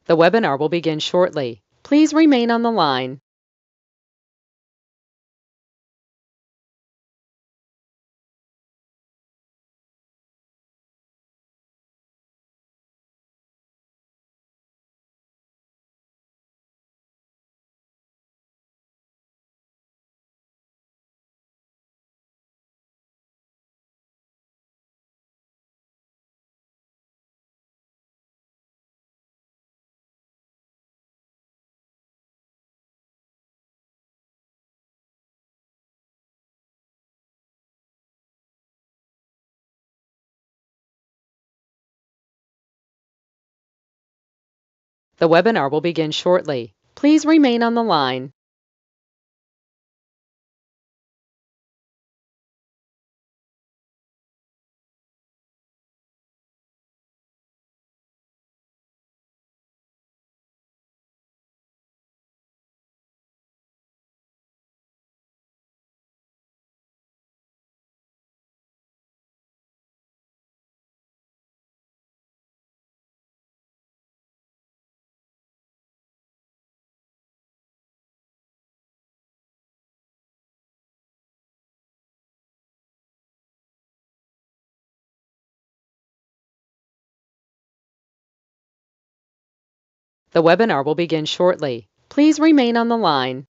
The webinar will begin shortly. Please remain on the line. The webinar will begin shortly. Please remain on the line. The webinar will begin shortly. Please remain on the line.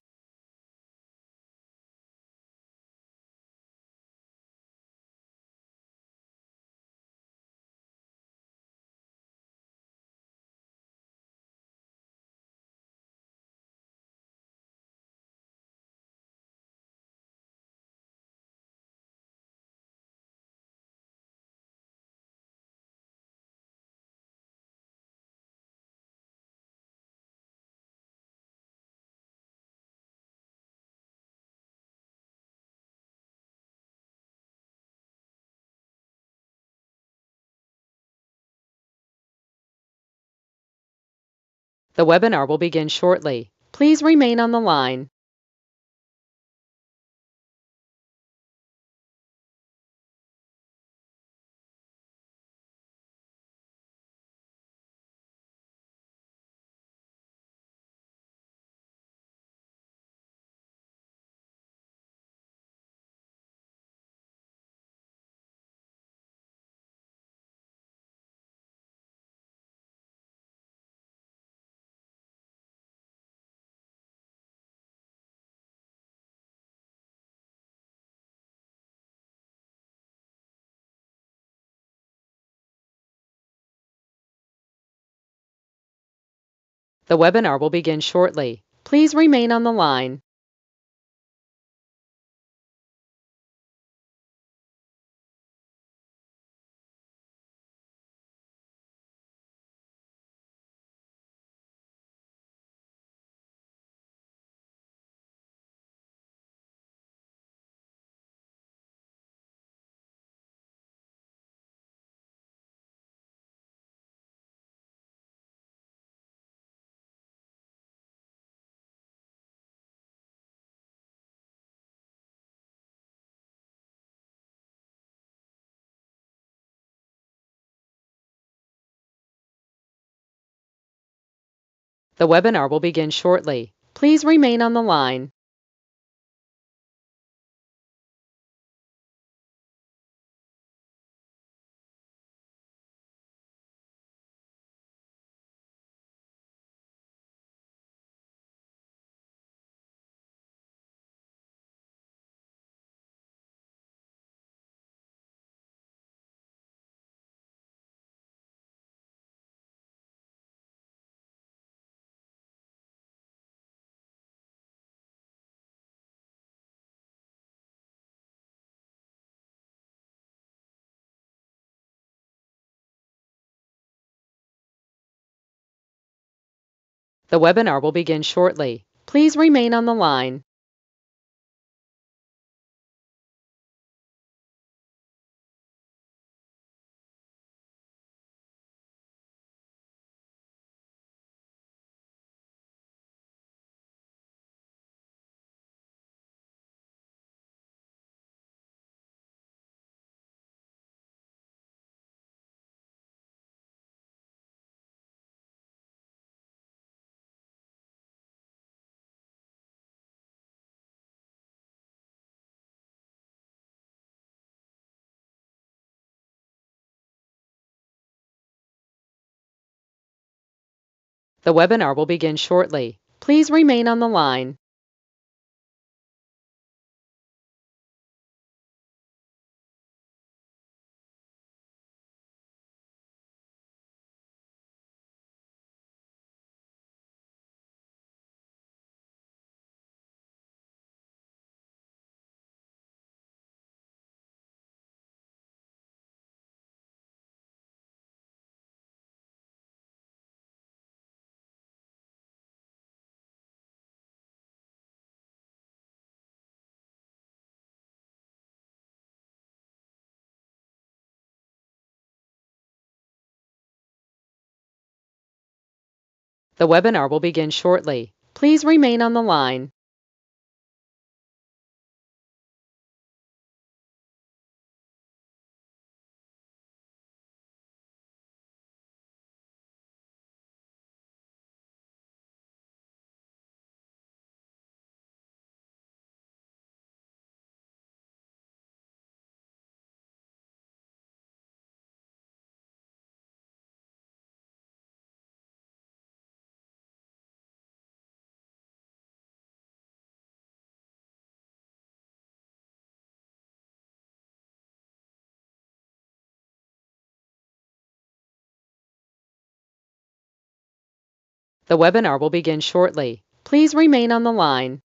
The webinar will begin shortly. Please remain on the line. The webinar will begin shortly. Please remain on the line. The webinar will begin shortly. Please remain on the line. The webinar will begin shortly. Please remain on the line. The webinar will begin shortly. Please remain on the line. The webinar will begin shortly. Please remain on the line. The webinar will begin shortly. Please remain on the line.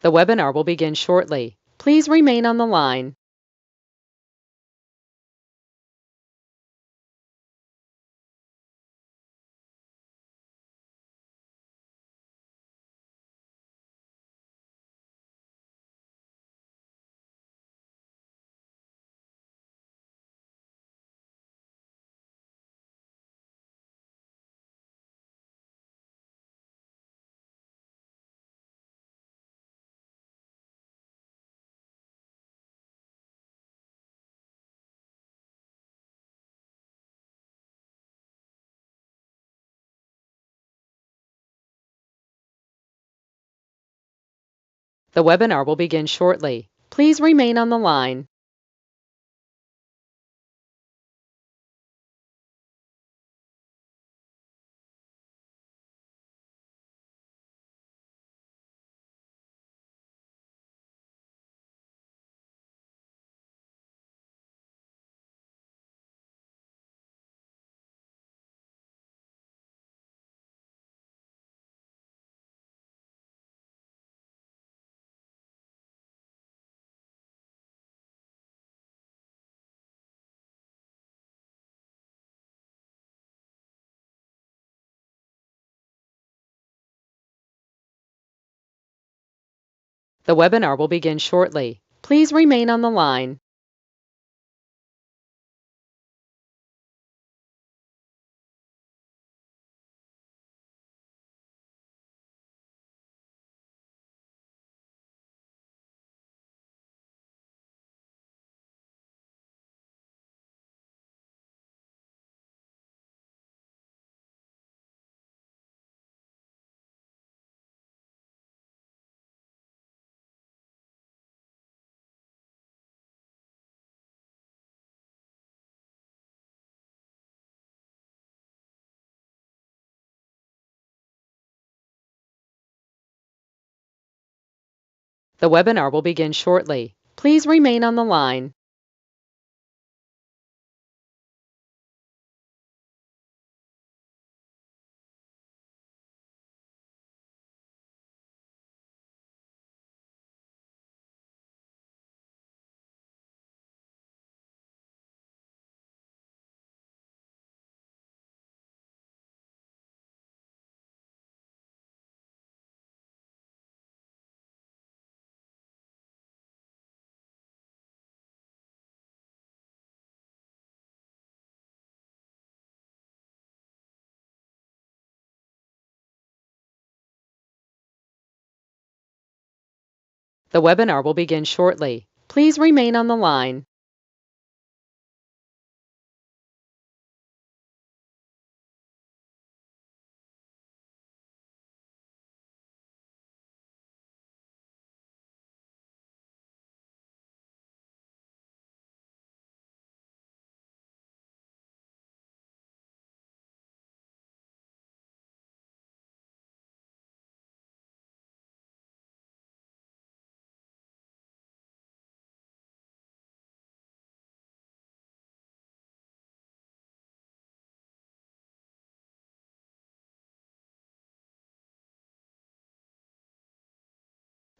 The webinar will begin shortly. Please remain on the line. The webinar will begin shortly. Please remain on the line. The webinar will begin shortly. Please remain on the line. The webinar will begin shortly. Please remain on the line. The webinar will begin shortly. Please remain on the line.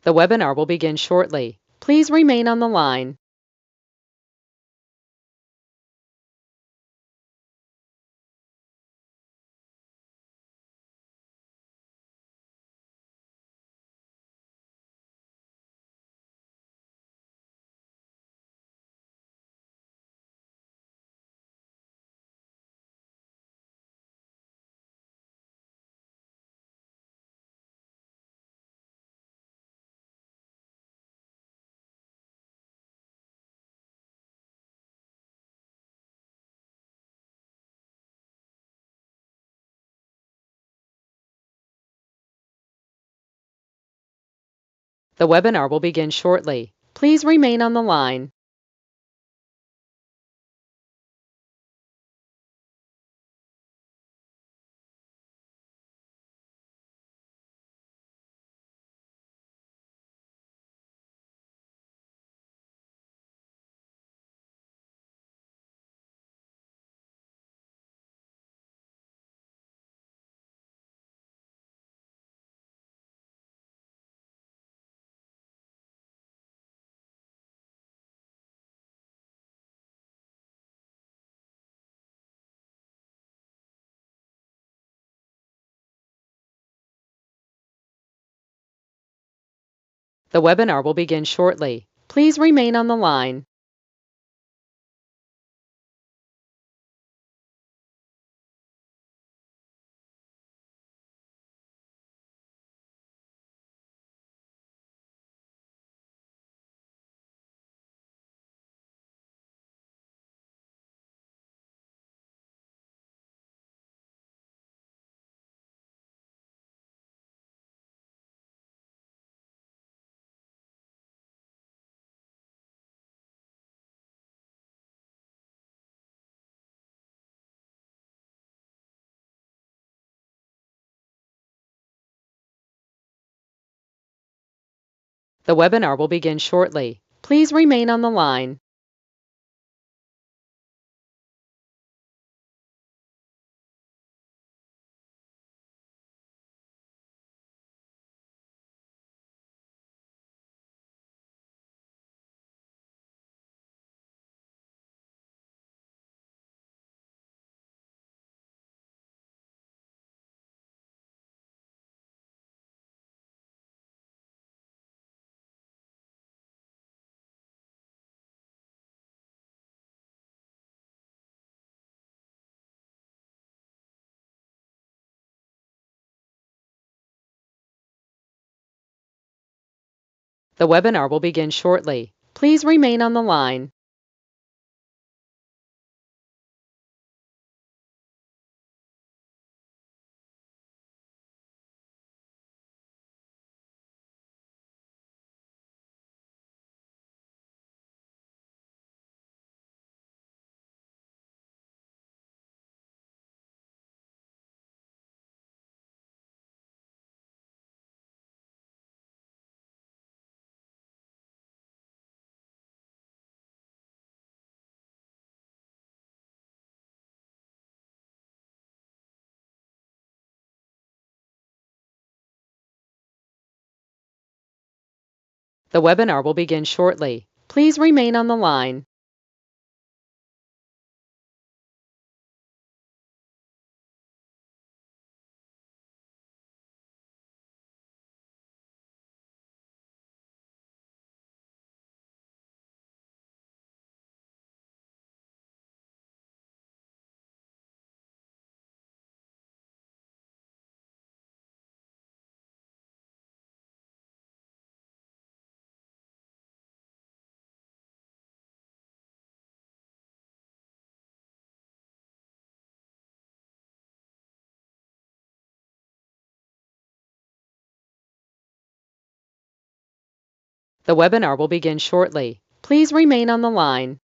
The webinar will begin shortly. Please remain on the line. The webinar will begin shortly. Please remain on the line. The webinar will begin shortly. Please remain on the line. The webinar will begin shortly. Please remain on the line. The webinar will begin shortly. Please remain on the line. The webinar will begin shortly. Please remain on the line. The webinar will begin shortly. Please remain on the line.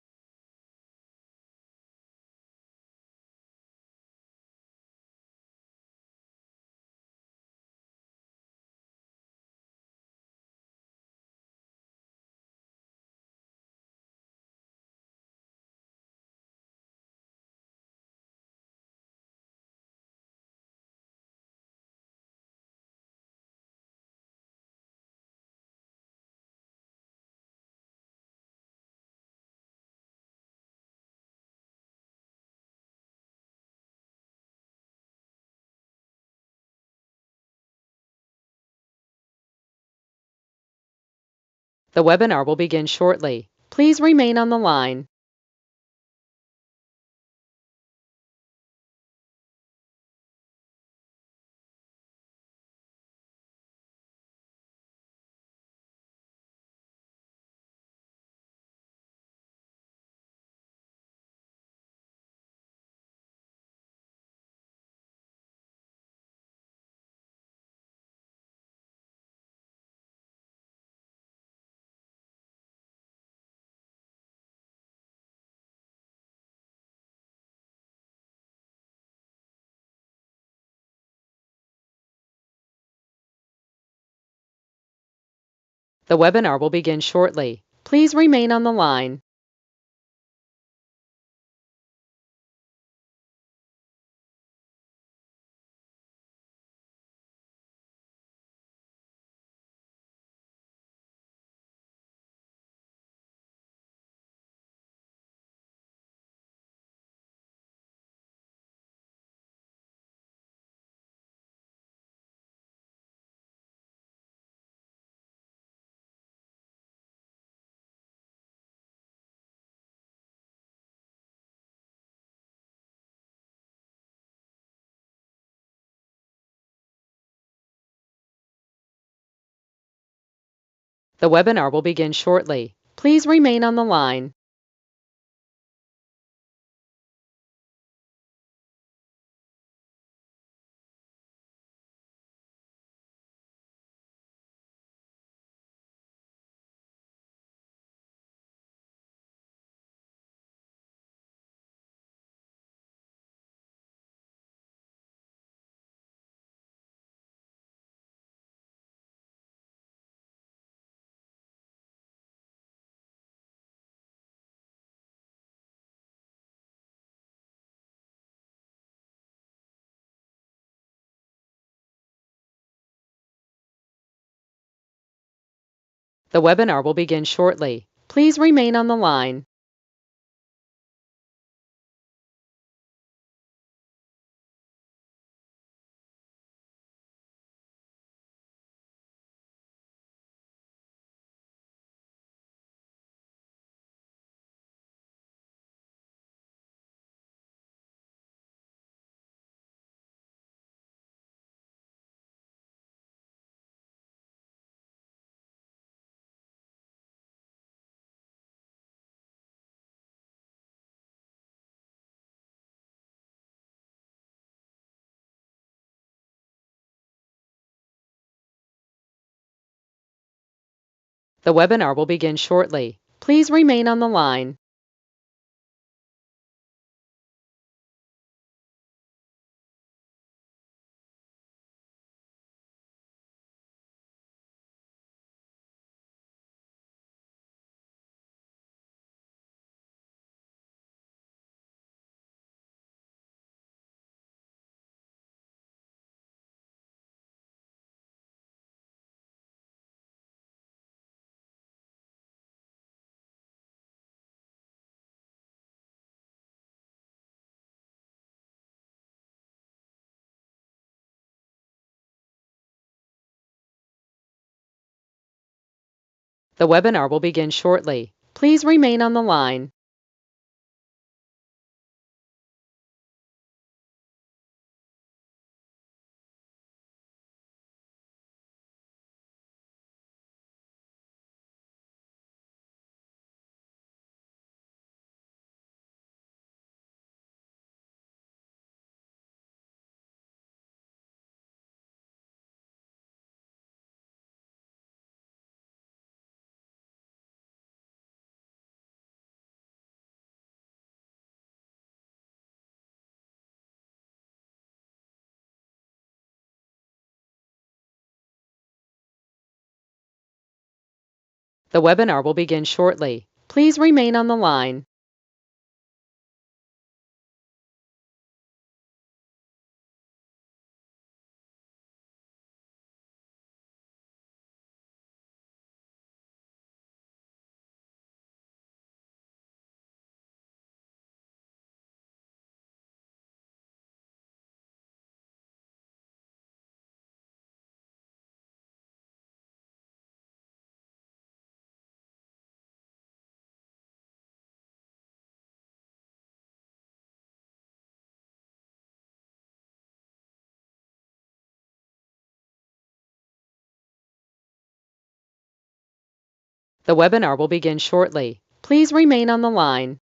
The webinar will begin shortly. Please remain on the line. The webinar will begin shortly. Please remain on the line. The webinar will begin shortly. Please remain on the line. The webinar will begin shortly. Please remain on the line. The webinar will begin shortly. Please remain on the line. The webinar will begin shortly. Please remain on the line. The webinar will begin shortly. Please remain on the line. The webinar will begin shortly. Please remain on the line.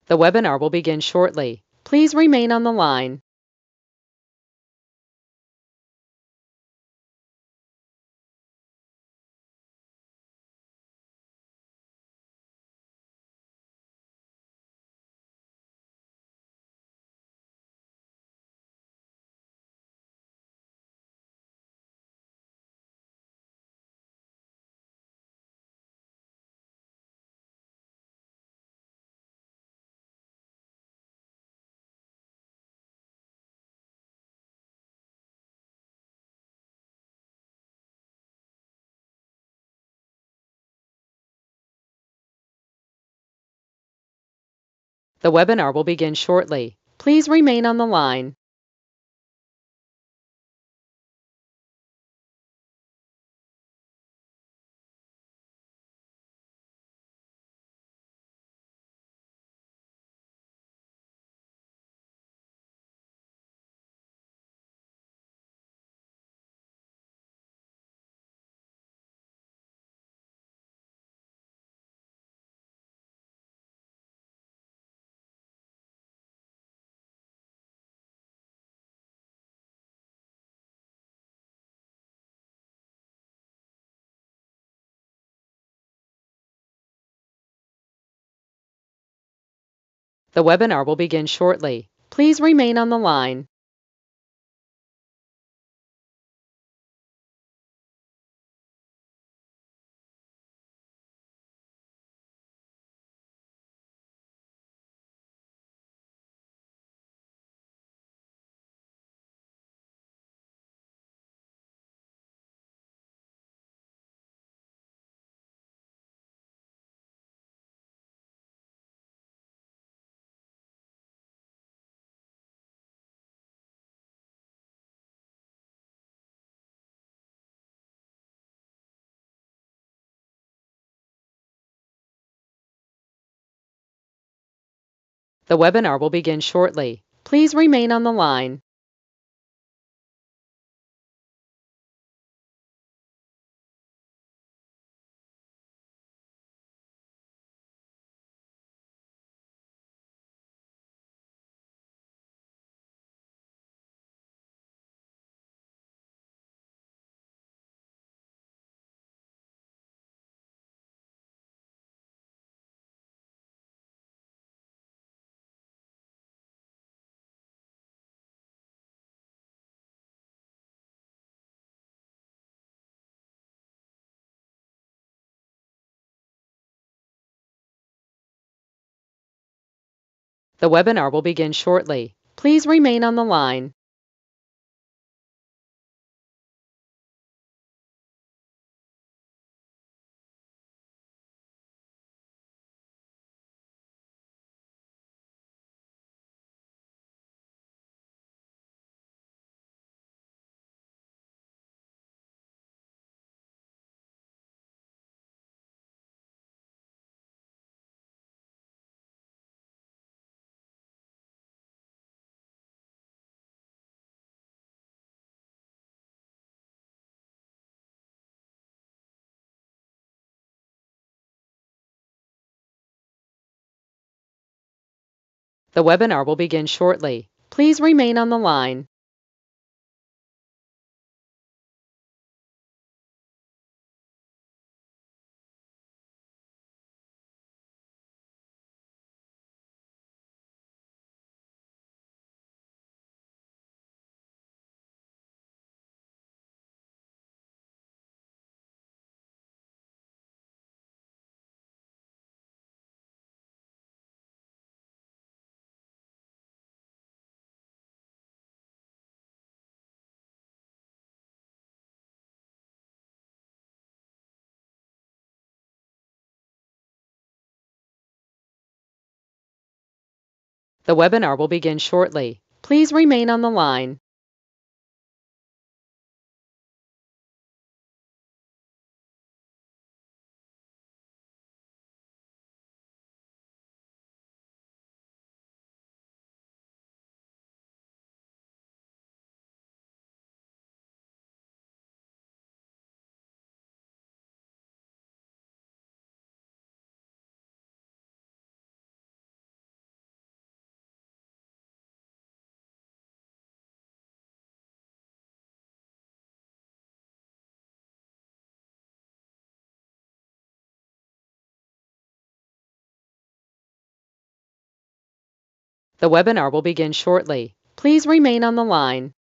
The webinar will begin shortly. Please remain on the line. The webinar will begin shortly. Please remain on the line. The webinar will begin shortly. Please remain on the line. The webinar will begin shortly. Please remain on the line. The webinar will begin shortly. Please remain on the line. The webinar will begin shortly. Please remain on the line. The webinar will begin shortly. Please remain on the line. The webinar will begin shortly. Please remain on the line.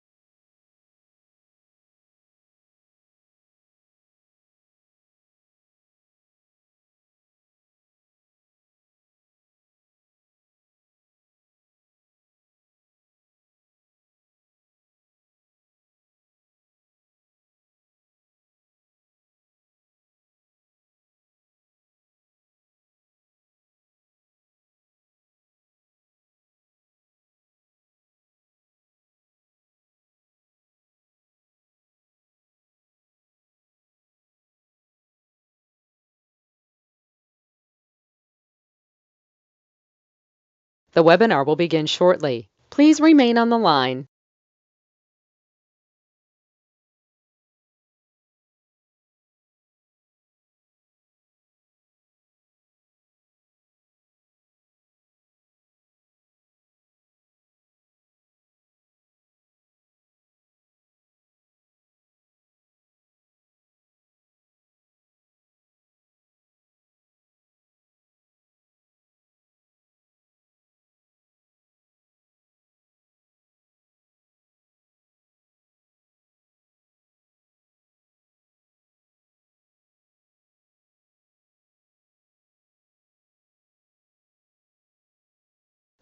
The webinar will begin shortly. Please remain on the line.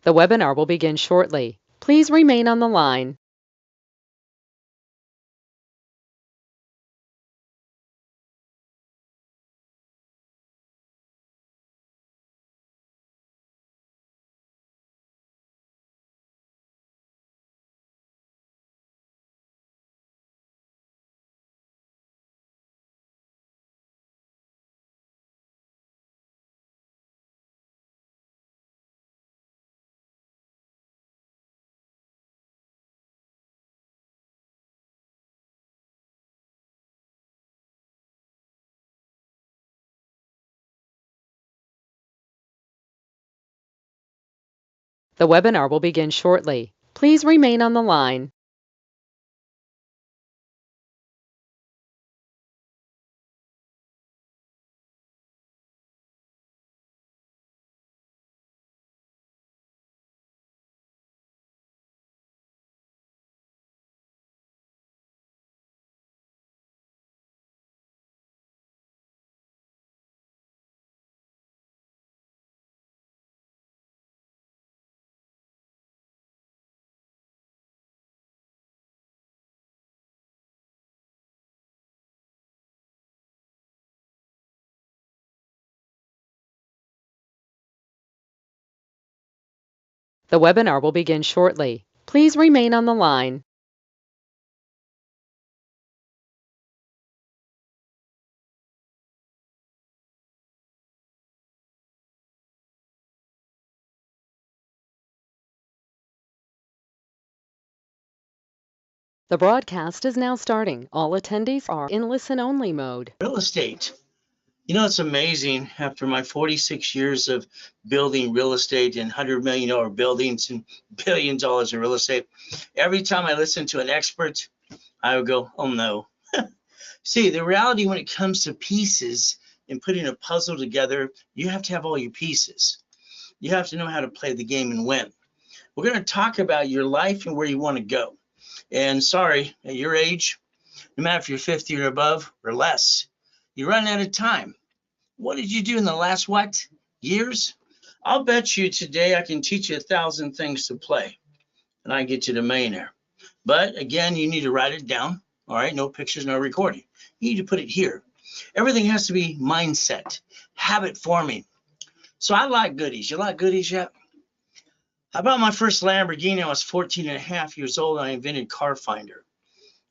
The webinar will begin shortly. Please remain on the line. The webinar will begin shortly. Please remain on the line. The webinar will begin shortly. Please remain on the line. The broadcast is now starting. All attendees are in listen-only mode. Real estate. You know, it's amazing after my 46 years of building real estate and $100 million buildings and billions of dollars in real estate, every time I listen to an expert, I would go, oh no. See, the reality when it comes to pieces and putting a puzzle together, you have to have all your pieces. You have to know how to play the game and win. We're going to talk about your life and where you want to go. And sorry, at your age, no matter if you're 50 or above or less, you run out of time. What did you do in the last years? I'll bet you today I can teach you 1,000 things to play, and I get you to millionaire. But again, you need to write it down. All right, no pictures, no recording. You need to put it here. Everything has to be mindset, habit forming. So I like goodies. You like goodies yet? I bought my first Lamborghini. I was 14 and a half years old, and I invented Car Finder.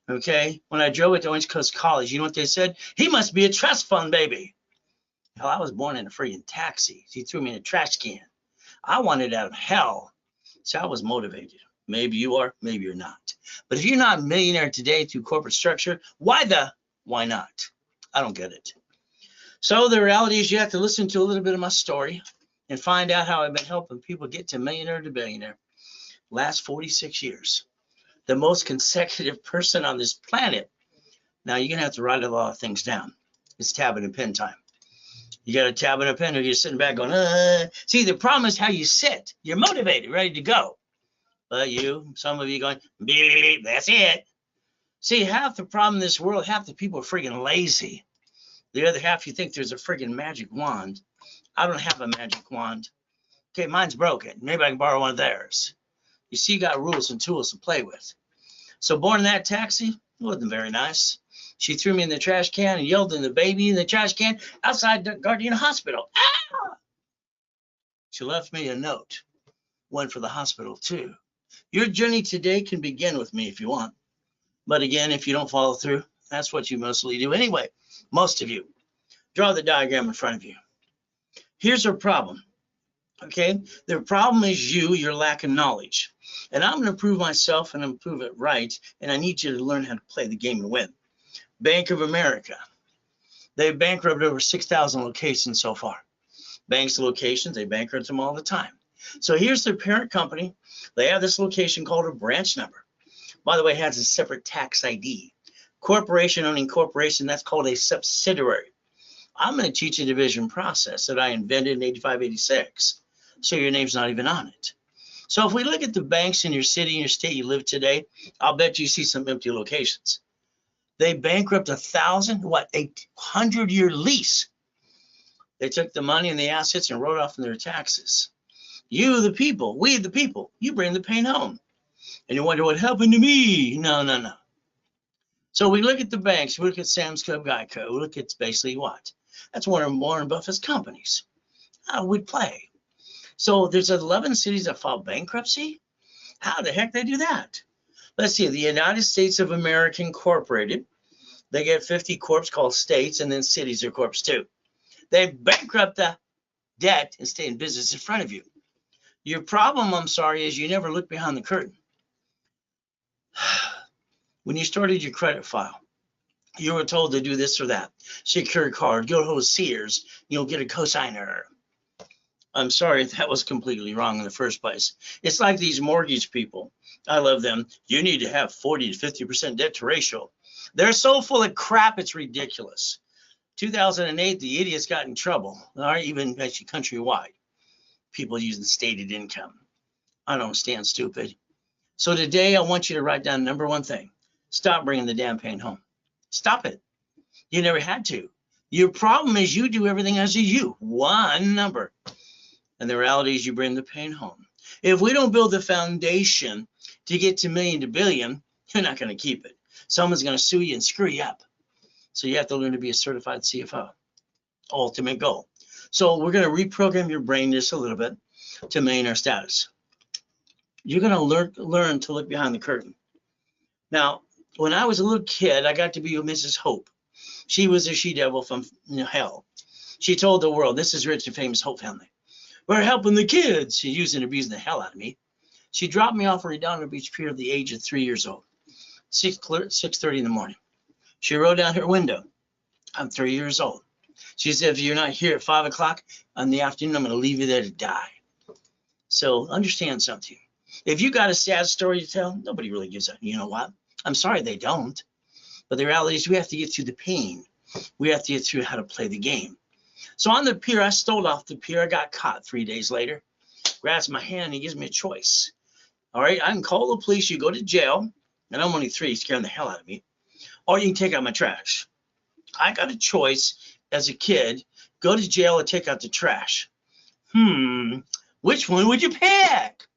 Okay, when I drove it to Orange Coast College, you know what they said? He must be a trust fund baby. Hell, I was born in a freaking taxi. He threw me in a trash can. I wanted out of hell. So I was motivated. Maybe you are, maybe you're not. But if you're not a millionaire today through corporate structure, why not? I don't get it. So the reality is you have to listen to a little bit of my story and find out how I've been helping people get to millionaire to billionaire. Last 46 years. The most consecutive person on this planet. Now you're going to have to write a lot of things down. It's tab and pen time. You got a tab and a pen, or you're sitting back going, See, the problem is how you sit. You're motivated, ready to go. But some of you going, beep, that's it. See, half the problem in this world, half the people are freaking lazy. The other half, you think there's a freaking magic wand. I don't have a magic wand. Okay, mine's broken. Maybe I can borrow one of theirs. You see, you got rules and tools to play with. So born in that taxi, it wasn't very nice. She threw me in the trash can and yelled in the baby in the trash can outside the Gardena Hospital. Ah! She left me a note, one for the hospital too. Your journey today can begin with me if you want. But again, if you don't follow through, that's what you mostly do anyway. Most of you. Draw the diagram in front of you. Here's our problem. Okay, the problem is your lack of knowledge. And I'm going to prove myself and prove it right. And I need you to learn how to play the game and win. Bank of America. They've bankrupted over 6,000 locations so far. Banks' locations, they bankrupt them all the time. So here's their parent company. They have this location called a branch number. By the way, it has a separate tax ID. Corporation owning corporation, that's called a subsidiary. I'm going to teach a division process that I invented in 85, 86. So your name's not even on it. So if we look at the banks in your city, in your state you live today, I'll bet you see some empty locations. They bankrupt 100-year lease. They took the money and the assets and wrote off in their taxes. You, the people, we, the people, you bring the pain home. And you wonder what happened to me. No. So we look at the banks, we look at Sam's Club, Geico, we look at basically what? That's one of Warren Buffett's companies. How would play? So there's 11 cities that filed bankruptcy. How the heck they do that? Let's see, the United States of America Incorporated, they get 50 corps called states, and then cities are corps too. They bankrupt the debt and stay in business in front of you. Your problem, I'm sorry, is you never look behind the curtain. When you started your credit file, you were told to do this or that. Secure card, go to Sears, you'll get a cosigner. I'm sorry if that was completely wrong in the first place. It's like these mortgage people. I love them. You need to have 40 to 50% debt to ratio. They're so full of crap, it's ridiculous. 2008, the idiots got in trouble, all right, even actually countrywide. People using stated income. I don't stand stupid. So today, I want you to write down number one thing. Stop bringing the damn pain home. Stop it. You never had to. Your problem is you do everything as a you. One number. And the reality is you bring the pain home. If we don't build the foundation to get to million to billion, you're not going to keep it. Someone's going to sue you and screw you up. So you have to learn to be a certified CFO. Ultimate goal. So we're going to reprogram your brain just a little bit to millionaire status. You're going to learn to look behind the curtain. Now, when I was a little kid, I got to be with Mrs. Hope. She was a she-devil from hell. She told the world, this is rich and famous Hope family. We're helping the kids. She's using and abusing the hell out of me. She dropped me off at Redondo Beach Pier at the age of 3 years old, 6:30 in the morning. She rolled down her window. I'm 3 years old. She said, if you're not here at 5 o'clock in the afternoon, I'm going to leave you there to die. So understand something. If you got a sad story to tell, nobody really gives a, you know what? I'm sorry they don't. But the reality is we have to get through the pain. We have to get through how to play the game. So on the pier, I stole off the pier. I got caught 3 days later. Grabs my hand and he gives me a choice. All right, I can call the police. You go to jail. And I'm only 3, scaring the hell out of me. Or you can take out my trash. I got a choice as a kid. Go to jail or take out the trash. Which one would you pick?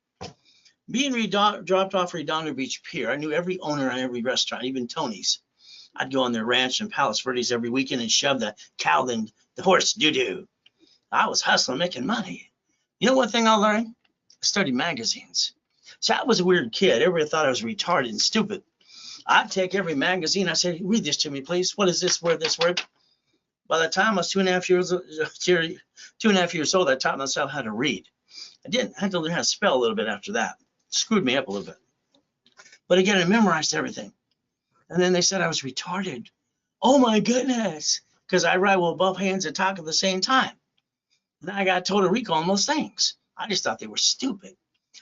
Being dropped off Redondo Beach Pier, I knew every owner on every restaurant, even Tony's. I'd go on their ranch in Palos Verdes every weekend and shove the cow and the horse doo-doo. I was hustling, making money. You know one thing I learned? I studied magazines. So I was a weird kid. Everybody thought I was retarded and stupid. I'd take every magazine. I said, read this to me, please. What is this word, this word? By the time I was 2.5 years old, I taught myself how to read. I had to learn how to spell a little bit after that. Screwed me up a little bit. But again, I memorized everything. And then they said I was retarded. Oh my goodness. Because I write with both hands and talk at the same time. And then I got told to recall on those things. I just thought they were stupid.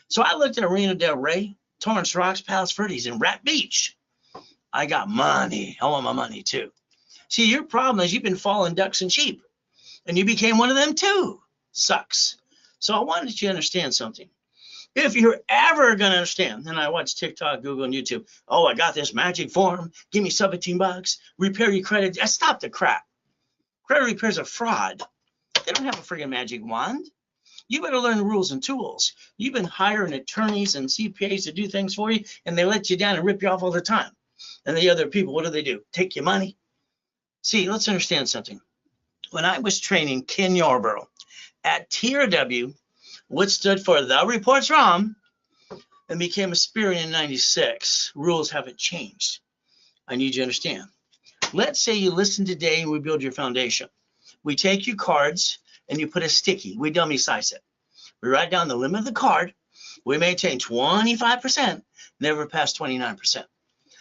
So I looked at Marina Del Rey, Torrance Rocks, Palos Verdes, and Rat Beach. I got money. I want my money too. See, your problem is you've been following ducks and sheep. And you became one of them too. Sucks. So I wanted you to understand something. If you're ever going to understand, and I watch TikTok, Google, and YouTube, oh, I got this magic form. Give me $17. Repair your credit. Stop the crap. Credit repair is a fraud. They don't have a friggin' magic wand. You better learn the rules and tools. You've been hiring attorneys and CPAs to do things for you, and they let you down and rip you off all the time. And the other people, what do? Take your money. See, let's understand something. When I was training Ken Yarborough at TRW, which stood for The Report's Wrong, and became a Spirit in 96. Rules haven't changed. I need you to understand. Let's say you listen today and we build your foundation. We take your cards and you put a sticky. We dummy size it. We write down the limit of the card. We maintain 25%, never past 29%.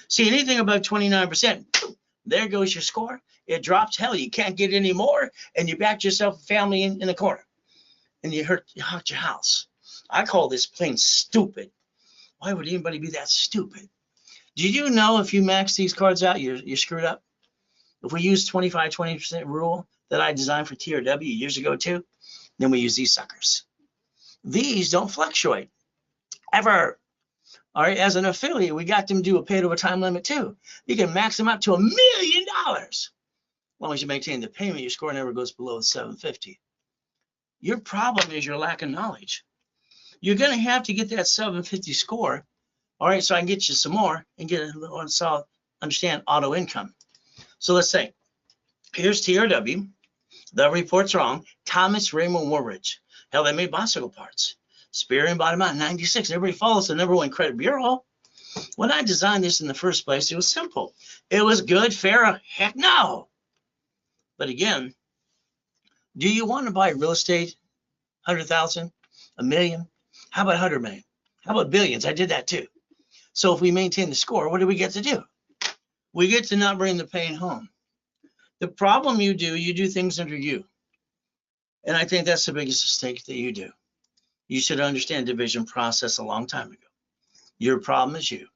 See, anything above 29%, there goes your score. It drops. Hell, you can't get any more, and you backed yourself a family in the corner. And you hurt your house. I call this plain stupid. Why would anybody be that stupid? Did you know if you max these cards out, you're screwed up? If we use 25-20% rule that I designed for TRW years ago too, then we use these suckers. These don't fluctuate ever. All right, as an affiliate, we got them to do a paid over time limit too. You can max them up to $1 million. As long as you maintain the payment, your score never goes below 750. Your problem is your lack of knowledge. You're going to have to get that 750 score, all right, so I can get you some more and get a little solid, understand auto income. So let's say, here's TRW, The Report's Wrong, Thomas Raymond Woolridge. Hell, they made bicycle parts. Spear and bottom out 96. Everybody follows the #1 credit bureau. When I designed this in the first place, it was simple. It was good, fair, heck no. But again, do you want to buy real estate? 100,000, $1 million? How about 100 million? How about billions? I did that too. So if we maintain the score, what do we get to do? We get to not bring the pain home. The problem you do things under you. And I think that's the biggest mistake that you do. You should understand division process a long time ago. Your problem is you.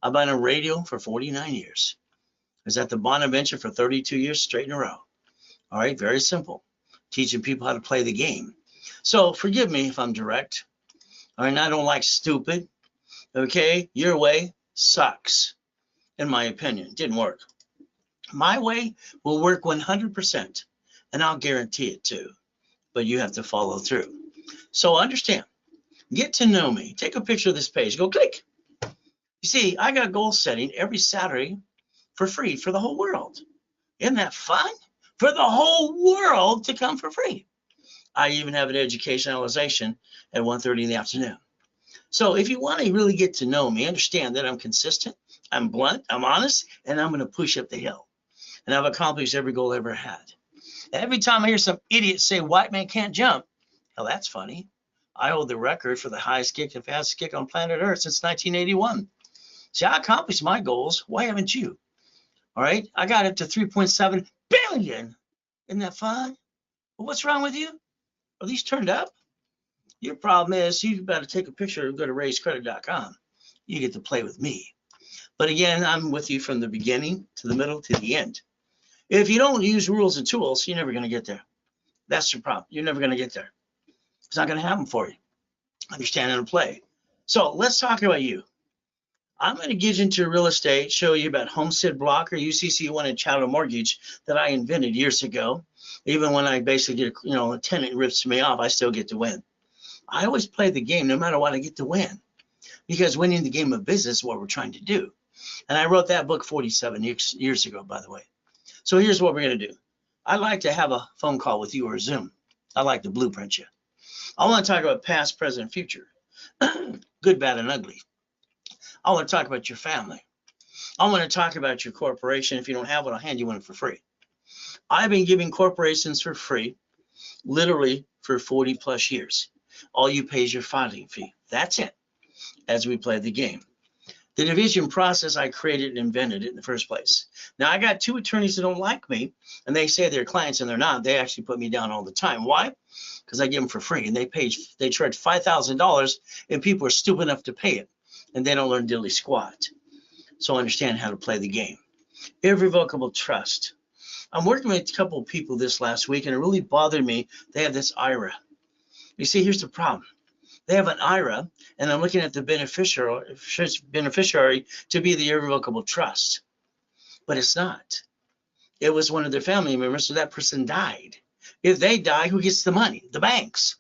I've been on radio for 49 years. I was at the Bonaventure for 32 years straight in a row. All right, very simple. Teaching people how to play the game. So forgive me if I'm direct. All right, I don't like stupid. Okay, your way sucks, in my opinion. It didn't work. My way will work 100%, and I'll guarantee it too. But you have to follow through. So understand, get to know me. Take a picture of this page. Go click. You see, I got goal setting every Saturday for free for the whole world. Isn't that fun? For the whole world to come for free. I even have an educationalization at 1:30 in the afternoon. So if you want to really get to know me, understand that I'm consistent, I'm blunt, I'm honest, and I'm going to push up the hill. And I've accomplished every goal I ever had. Every time I hear some idiot say white man can't jump, hell, that's funny. I hold the record for the highest kick and fastest kick on planet Earth since 1981. See, I accomplished my goals. Why haven't you? All right, I got up to 3.7 billion Isn't that fun? Well, what's wrong with you? Are these turned up? Your problem is you've got to take a picture and go to raisecredit.com. You get to play with me. But again, I'm with you from the beginning to the middle to the end. If you don't use rules and tools, you're never going to get there. That's your problem. You're never going to get there. It's not going to happen for you. Understand how to play. So let's talk about you. I'm going to get into real estate, show you about Homestead Blocker, UCC1, and Chattel Mortgage that I invented years ago. Even when I basically get, a tenant rips me off, I still get to win. I always play the game no matter what, I get to win, because winning the game of business is what we're trying to do. And I wrote that book 47 years ago, by the way. So here's what we're going to do. I'd like to have a phone call with you or Zoom. I'd like to blueprint you. I want to talk about past, present, future, good, bad, and ugly. I want to talk about your family. I want to talk about your corporation. If you don't have one, I'll hand you one for free. I've been giving corporations for free, literally for 40 plus years. All you pay is your filing fee. That's it, as we play the game. The division process, I created and invented it in the first place. Now, I got two attorneys that don't like me, and they say they're clients and they're not. They actually put me down all the time. Why? Because I give them for free, and they charge $5,000, and people are stupid enough to pay it, and they don't learn diddly squat. So understand how to play the game. Irrevocable trust. I'm working with a couple of people this last week, and it really bothered me. They have this IRA. You see, here's the problem. They have an IRA, and I'm looking at the beneficiary to be the irrevocable trust. But it's not. It was one of their family members, so that person died. If they die, who gets the money? The banks.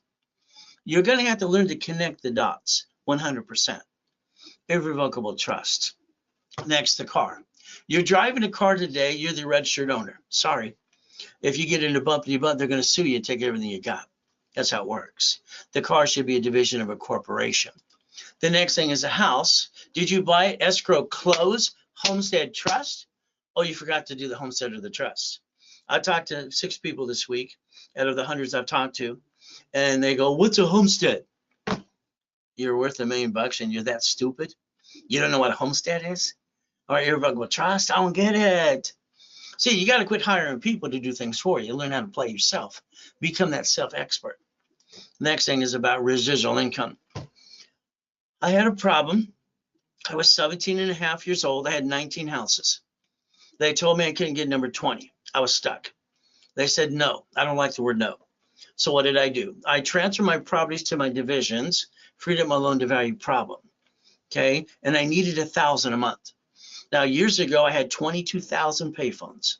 You're going to have to learn to connect the dots 100%. Irrevocable trust. Next, the car. You're driving a car today, you're the registered owner. Sorry. If you get in a bumpity bump, they're going to sue you and take everything you got. That's how it works. The car should be a division of a corporation. The next thing is a house. Did you buy it? Escrow, close, homestead, trust? Oh, you forgot to do the homestead or the trust. I talked to 6 people this week out of the hundreds I've talked to, and they go, what's a homestead? You're worth $1 million and you're that stupid? You don't know what a homestead is? Or irrevocable trust? I don't get it. See, you got to quit hiring people to do things for you. Learn how to play yourself. Become that self-expert. Next thing is about residual income. I had a problem. I was 17 and a half years old. I had 19 houses. They told me I couldn't get number 20. I was stuck. They said no. I don't like the word no. So what did I do? I transferred my properties to my divisions, freed up my loan to value problem. Okay, and I needed $1,000 a month. Now, years ago, I had 22,000 payphones.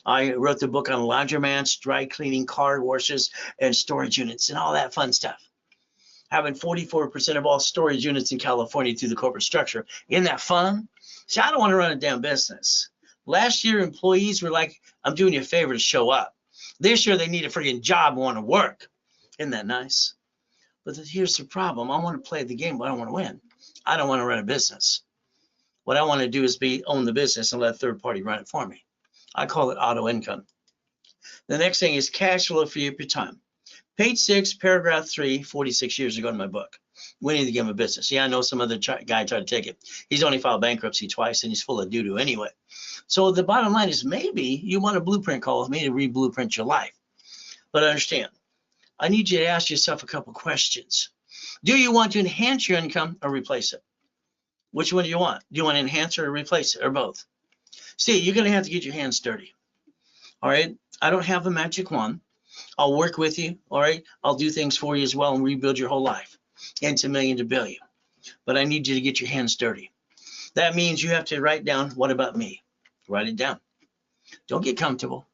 I wrote the book on laundromats, dry cleaning, car washes, and storage units, and all that fun stuff. Having 44% of all storage units in California through the corporate structure. Isn't that fun? See, I don't want to run a damn business. Last year, employees were like, I'm doing you a favor to show up. This year, they need a freaking job and want to work. Isn't that nice? But here's the problem. I want to play the game, but I don't want to win. I don't want to run a business. What I want to do is own the business and let a third party run it for me. I call it auto income. The next thing is cash flow for your time. Page 6, paragraph 3, 46 years ago in my book, Winning the Game of Business. Yeah, I know some other guy tried to take it. He's only filed bankruptcy twice, and he's full of doo-doo anyway. So the bottom line is maybe you want a blueprint call with me to re-blueprint your life. But understand, I need you to ask yourself a couple questions. Do you want to enhance your income or replace it? Which one do you want? Do you want to enhance or replace it, or both? See, you're going to have to get your hands dirty. All right? I don't have a magic wand. I'll work with you. All right? I'll do things for you as well and rebuild your whole life into million to billion. But I need you to get your hands dirty. That means you have to write down, what about me? Write it down. Don't get comfortable.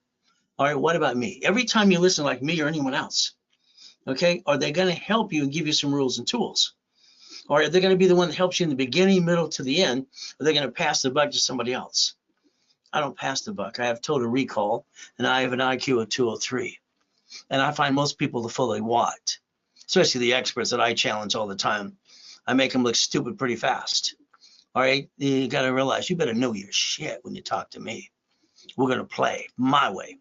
All right? What about me? Every time you listen like me or anyone else, okay, are they going to help you and give you some rules and tools? Or are they going to be the one that helps you in the beginning, middle, to the end? Or are they going to pass the buck to somebody else? I don't pass the buck. I have total recall, and I have an IQ of 203. And I find most people to fully what? Especially the experts that I challenge all the time. I make them look stupid pretty fast. All right? You got to realize you better know your shit when you talk to me. We're going to play my way.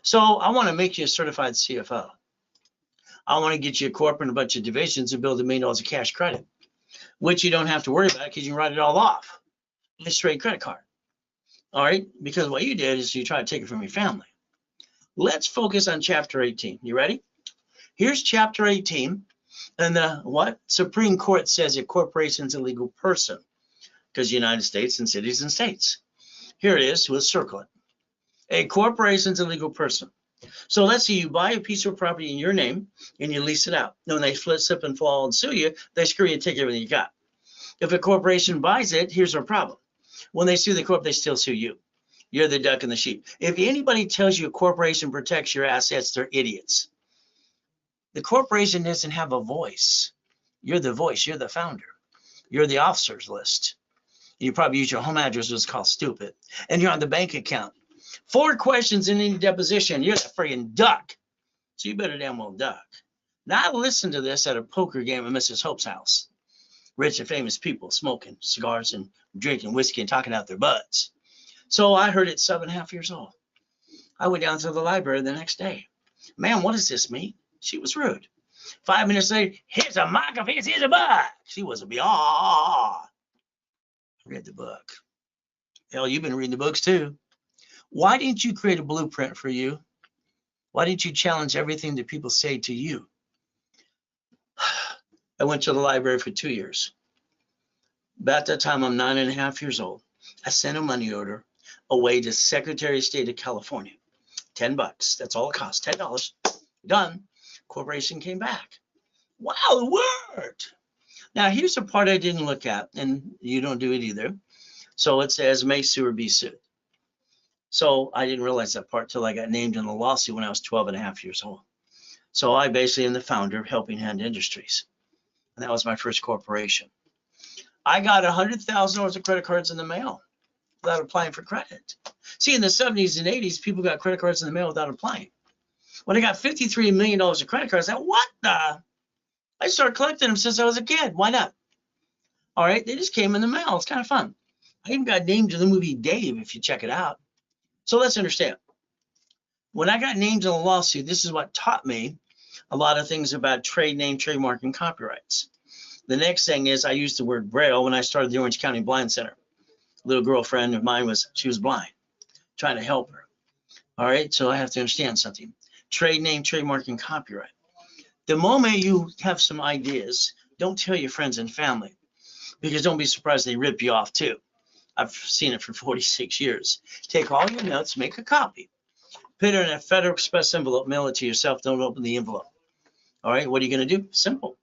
So I want to make you a certified CFO. I want to get you a corporate and a bunch of divisions and build $1 million of cash credit, which you don't have to worry about because you can write it all off. It's a straight credit card. All right? Because what you did is you try to take it from your family. Let's focus on chapter 18. You ready? Here's chapter 18. And the what? Supreme Court says a corporation is a legal person because United States and cities and states. Here it is. We'll circle it. A corporation is a legal person. So let's say you buy a piece of property in your name and you lease it out. When they slip and fall and sue you, they screw you and take everything you got. If a corporation buys it, here's our problem. When they sue the corp, they still sue you. You're the duck and the sheep. If anybody tells you a corporation protects your assets, they're idiots. The corporation doesn't have a voice. You're the voice. You're the founder. You're the officers list. You probably use your home address, what's called stupid. And you're on the bank account. 4 questions in any deposition. You're the friggin' duck. So you better damn well duck. Now I listened to this at a poker game at Mrs. Hope's house. Rich and famous people smoking cigars and drinking whiskey and talking out their butts. So I heard it 7.5 years old. I went down to the library the next day. Man, what does this mean? She was rude. 5 minutes later, here's a mock of his, here's a book. She was a I read the book. Hell, you've been reading the books too. Why didn't you create a blueprint for you? Why didn't you challenge everything that people say to you? I went to the library for 2 years. About that time, I'm 9.5 years old. I sent a money order away to Secretary of State of California. $10. That's all it cost. $10. Done. Corporation came back. Wow, it worked. Now, here's the part I didn't look at, and you don't do it either. So it says, may sue or be sued. So I didn't realize that part till I got named in the lawsuit when I was 12.5 years old. So I basically am the founder of Helping Hand Industries. And that was my first corporation. I got $100,000 of credit cards in the mail without applying for credit. See, in the 70s and 80s, people got credit cards in the mail without applying. When I got $53 million of credit cards, I said, what the? I started collecting them since I was a kid. Why not? All right, they just came in the mail. It's kind of fun. I even got named in the movie Dave, if you check it out. So let's understand. When I got named in a lawsuit, this is what taught me a lot of things about trade name, trademark, and copyrights. The next thing is I used the word Braille when I started the Orange County Blind Center. A little girlfriend of mine she was blind, trying to help her. All right, so I have to understand something. Trade name, trademark, and copyright. The moment you have some ideas, don't tell your friends and family, because don't be surprised they rip you off too. I've seen it for 46 years. Take all your notes, make a copy, put it in a Federal Express envelope, mail it to yourself, don't open the envelope. All right, what are you gonna do? Simple.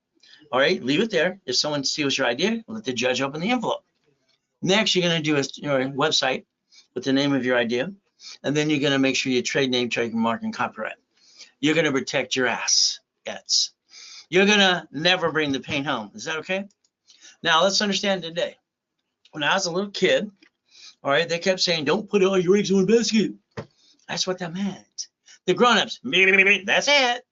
All right, leave it there. If someone steals your idea, let the judge open the envelope. Next, you're gonna do a website with the name of your idea, and then you're gonna make sure you trade name, trademark, and copyright. You're gonna protect your assets. You're gonna never bring the pain home. Is that okay? Now let's understand today. When I was a little kid, all right, they kept saying, don't put all your eggs in one basket. That's what that meant. The grown-ups, that's it.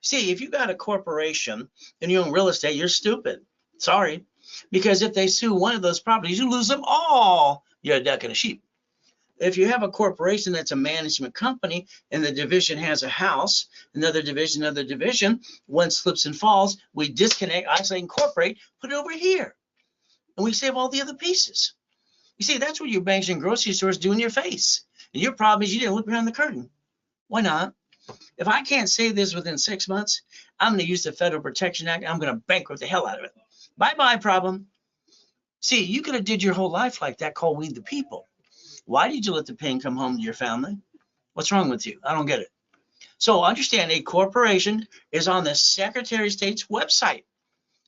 See, if you got a corporation and you own real estate, you're stupid. Sorry. Because if they sue one of those properties, you lose them all. You're a duck and a sheep. If you have a corporation that's a management company and the division has a house, another division, one slips and falls, we disconnect, I say incorporate, put it over here. And we save all the other pieces. You see, that's what your banks and grocery stores do in your face. And your problem is you didn't look behind the curtain. Why not? If I can't save this within 6 months, I'm going to use the Federal Protection Act. I'm going to bankrupt the hell out of it. Bye-bye, problem. See, you could have did your whole life like that, called We the People. Why did you let the pain come home to your family? What's wrong with you? I don't get it. So understand, a corporation is on the Secretary of State's website.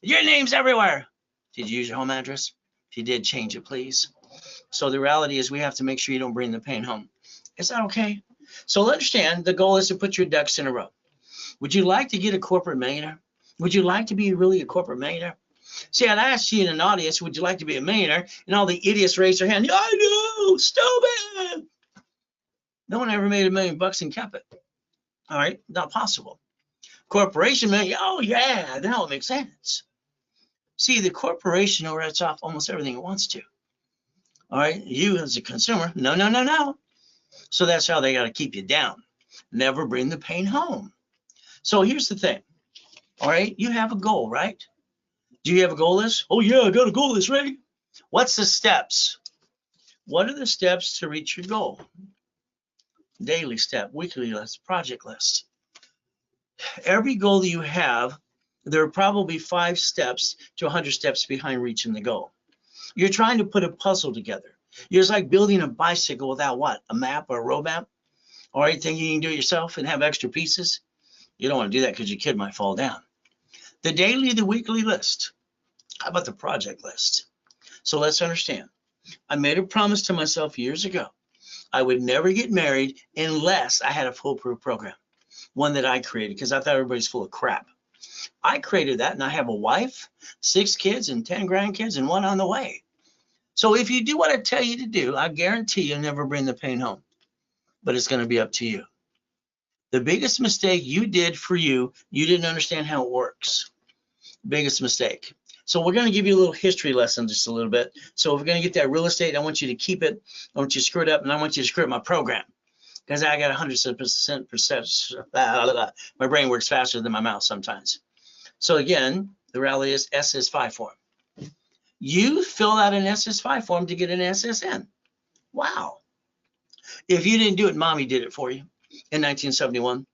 Your name's everywhere. Did you use your home address? If you did, change it, please. So the reality is we have to make sure you don't bring the pain home. Is that okay? So understand, the goal is to put your ducks in a row. Would you like to get a corporate millionaire? Would you like to be really a corporate millionaire? See, I'd ask you in an audience, would you like to be a millionaire? And all the idiots raise their hand. I know, stupid. No one ever made $1 million and kept it. All right, not possible. Corporation million, oh yeah, now it makes sense. See, the corporation writes off almost everything it wants to. All right, you as a consumer, no. So that's how they got to keep you down. Never bring the pain home. So here's the thing. All right, you have a goal, right? Do you have a goal list? Oh yeah, I got a goal list, ready? What's the steps? What are the steps to reach your goal? daily step, weekly list, project list. Every goal that you have, there are probably 5 steps to 100 steps behind reaching the goal. You're trying to put a puzzle together. You're just like building a bicycle without what? A map or a roadmap? Or anything you can do it yourself and have extra pieces? You don't want to do that because your kid might fall down. The daily, the weekly list. How about the project list? So let's understand. I made a promise to myself years ago. I would never get married unless I had a foolproof program, one that I created, because I thought everybody's full of crap. I created that, and I have a wife, 6 kids, and 10 grandkids, and 1 on the way. So if you do what I tell you to do, I guarantee you'll never bring the pain home. But it's going to be up to you. The biggest mistake you did for you didn't understand how it works. Biggest mistake. So we're going to give you a little history lesson, just a little bit. So if we're going to get that real estate, I want you to keep it. I want you to screw it up, and I want you to screw up my program. Because I got 100% perception. My brain works faster than my mouth sometimes. So again, the reality is SS5 form. You fill out an SS5 form to get an SSN. Wow. If you didn't do it, mommy did it for you in 1971.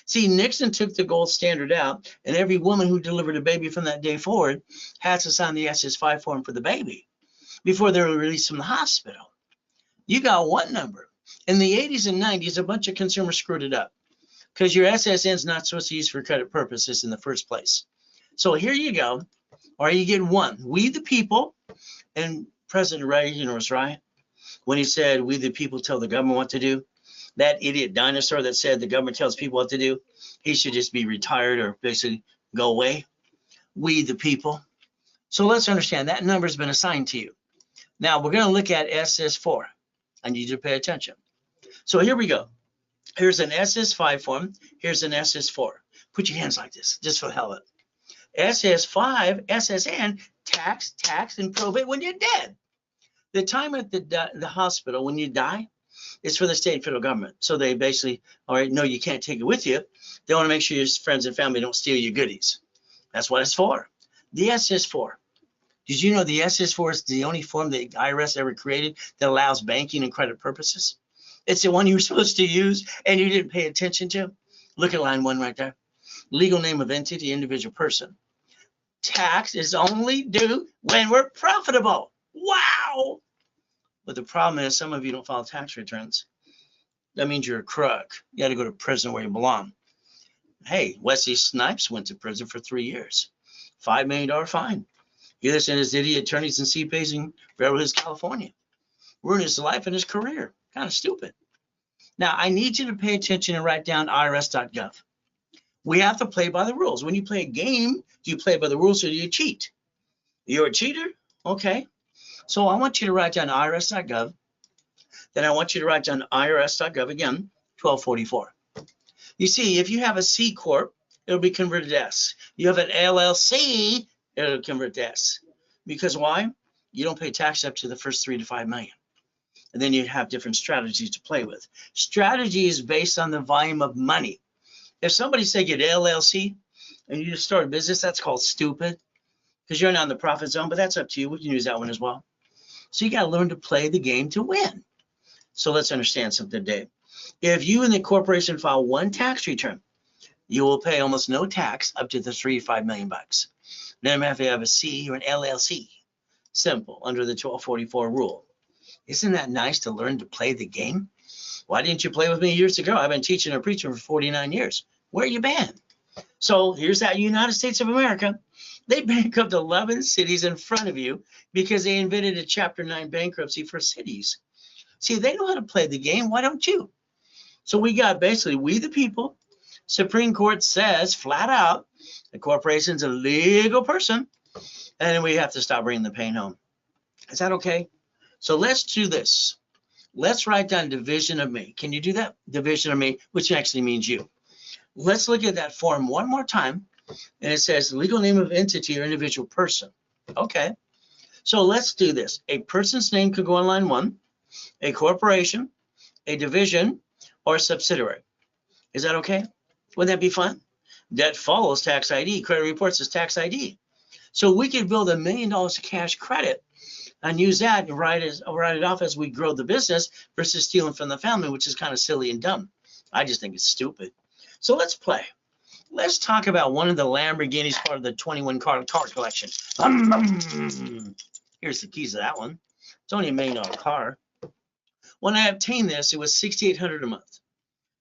See, Nixon took the gold standard out, and every woman who delivered a baby from that day forward has to sign the SS5 form for the baby before they were released from the hospital. You got one number. In the 80s and 90s, a bunch of consumers screwed it up because your SSN is not supposed to use for credit purposes in the first place. So here you go, or you get one. We the people, and President Reagan was right when he said, we the people tell the government what to do. That idiot dinosaur that said the government tells people what to do, he should just be retired or basically go away. We the people. So let's understand that number has been assigned to you. Now we're going to look at SS4. I need you to pay attention. So here we go. Here's an SS5 form. Here's an SS4. Put your hands like this, just for the hell of it. SS5, SSN, tax, and probate when you're dead. The time at the hospital when you die is for the state and federal government. So they basically, all right, no, you can't take it with you. They want to make sure your friends and family don't steal your goodies. That's what it's for. The SS4. Did you know the SS4 is the only form the IRS ever created that allows banking and credit purposes? It's the one you were supposed to use and you didn't pay attention to. Look at line 1 right there. Legal name of entity, individual person. Tax is only due when we're profitable. Wow. But the problem is some of you don't file tax returns. That means you're a crook. You got to go to prison where you belong. Hey, Wesley Snipes went to prison for 3 years. $5 million fine. He listened to his idiot attorneys and CPAs in Beverly Hills, California. Ruined his life and his career. Kind of stupid. Now, I need you to pay attention and write down irs.gov. We have to play by the rules. When you play a game, do you play by the rules or do you cheat? You're a cheater? Okay. So I want you to write down irs.gov. Then I want you to write down irs.gov again, 1244. You see, if you have a C Corp, it'll be converted to S. You have an LLC, it'll convert to S. Because why? You don't pay tax up to the first 3 to 5 million. And then you have different strategies to play with. Strategy is based on the volume of money. If somebody say get LLC and you just start a business, that's called stupid because you're not in the profit zone, but that's up to you. We can use that one as well. So you got to learn to play the game to win. So let's understand something today. If you and the corporation file one tax return, you will pay almost no tax up to the 3 to 5 million bucks. Then if you have a C or an LLC, simple, under the 1244 rule. Isn't that nice to learn to play the game? Why didn't you play with me years ago? I've been teaching and preaching for 49 years. Where you been? So here's that United States of America. They bankrupt 11 cities in front of you because they invented a Chapter 9 bankruptcy for cities. See, they know how to play the game. Why don't you? So we got basically we the people. Supreme Court says flat out the corporation's a legal person, and then we have to stop bringing the pain home. Is that okay? So let's do this. Let's write down division of me. Can you do that? Division of me, which actually means you. Let's look at that form one more time. And it says legal name of entity or individual person. Okay. So let's do this. A person's name could go on line 1, a corporation, a division, or a subsidiary. Is that okay? Wouldn't that be fun? Debt follows tax ID. Credit reports is tax ID. So we could build $1 million of cash credit and use that and write it off as we grow the business versus stealing from the family, which is kind of silly and dumb. I just think it's stupid. So let's play. Let's talk about one of the Lamborghinis, part of the 21 car collection. Here's the keys to that one. It's only $1 million car. When I obtained this, it was $6,800 a month.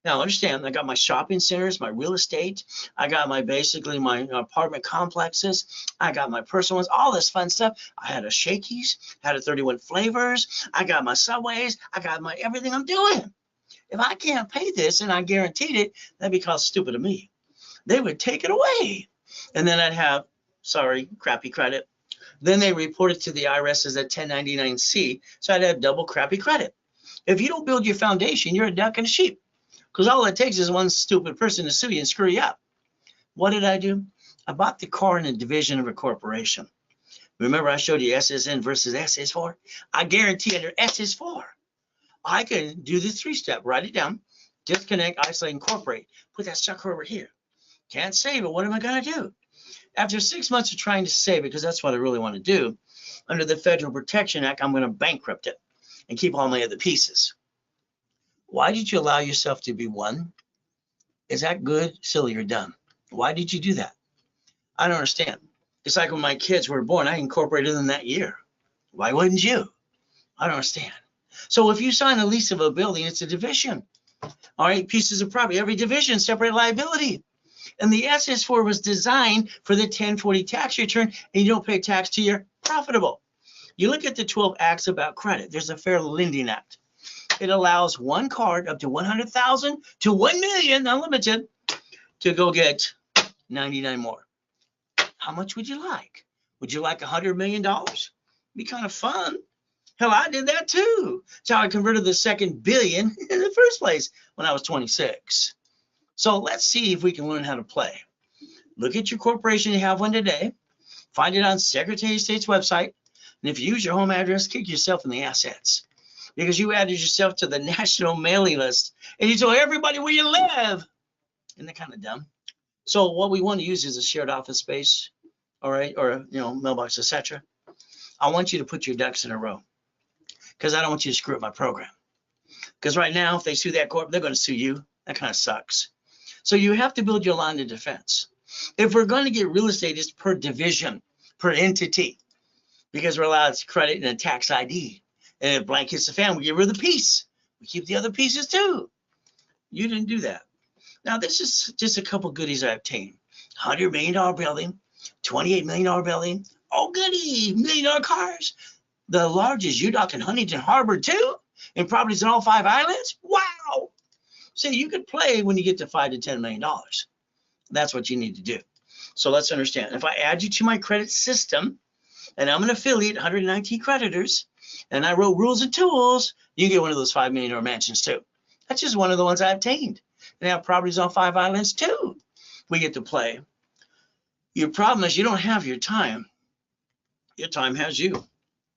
Now understand, I got my shopping centers, my real estate, I got my apartment complexes, I got my personal ones, all this fun stuff. I had a Shakey's, had a 31 flavors, I got my Subways, I got my everything I'm doing. If I can't pay this, and I guaranteed it, that'd be called stupid of me. They would take it away. And then I'd have, crappy credit. Then they report it to the IRS as a 1099-C, so I'd have double crappy credit. If you don't build your foundation, you're a duck and a sheep. Because all it takes is one stupid person to sue you and screw you up. What did I do? I bought the car in a division of a corporation. Remember I showed you SSN versus SS4? I guarantee under SS4, I can do the 3-step, write it down, disconnect, isolate, incorporate, put that sucker over here. Can't save it, what am I gonna do? After 6 months of trying to save it, because that's what I really want to do, under the Federal Protection Act, I'm gonna bankrupt it and keep all my other pieces. Why did you allow yourself to be one? Is that good, silly, or dumb? Why did you do that? I don't understand. It's like when my kids were born, I incorporated them that year. Why wouldn't you? I don't understand. So if you sign a lease of a building, it's a division. All right, pieces of property, every division, separate liability. And the SS4 was designed for the 1040 tax return, and you don't pay tax till you're profitable. You look at the 12 acts about credit. There's a Fair Lending Act. It allows one card up to 100,000 to 1 million, unlimited, to go get 99 more. How much would you like? Would you like $100 million? Be kind of fun. Hell, I did that too. That's how I converted the second billion in the first place when I was 26. So let's see if we can learn how to play. Look at your corporation, you have one today. Find it on Secretary of State's website. And if you use your home address, kick yourself in the assets. Because you added yourself to the national mailing list and you told everybody where you live. Isn't that kind of dumb? So what we want to use is a shared office space, all right, or mailbox, etc. I want you to put your ducks in a row because I don't want you to screw up my program. Because right now, if they sue that corp, they're going to sue you. That kind of sucks. So you have to build your line of defense. If we're going to get real estate, it's per division, per entity, because we're allowed credit and a tax ID. And if blank hits the fan, we get rid of the piece. We keep the other pieces too. You didn't do that. Now, this is just a couple goodies I obtained. $100 million building, $28 million building. Oh, goody, $1 million cars. The largest UDOC in Huntington Harbor too, and properties in all 5 islands. Wow. See, you could play when you get to $5 to $10 million. That's what you need to do. So let's understand. If I add you to my credit system, and I'm an affiliate, 119 creditors, and I wrote rules and tools, you get one of those $5 million mansions too. That's just one of the ones I obtained. And I have properties on 5 islands too. We get to play. Your problem is you don't have your time. Your time has you.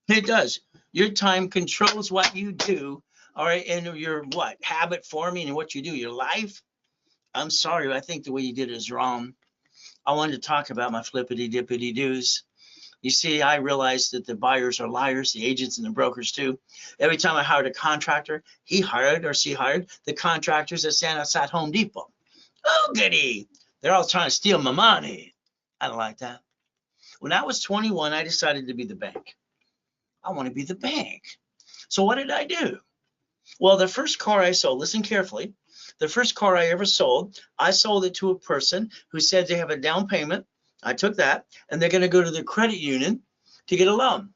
It does. Your time controls what you do, all right, and your what? Habit forming and what you do, your life. I'm sorry, I think the way you did it is wrong. I wanted to talk about my flippity dippity doos. You see, I realized that the buyers are liars, the agents and the brokers too. Every time I hired a contractor, he hired or she hired the contractors that stand outside Home Depot. Oh, goody. They're all trying to steal my money. I don't like that. When I was 21, I decided to be the bank. I want to be the bank. So what did I do? Well, the first car I sold, listen carefully, the first car I ever sold, I sold it to a person who said they have a down payment. I took that, and they're going to go to the credit union to get a loan.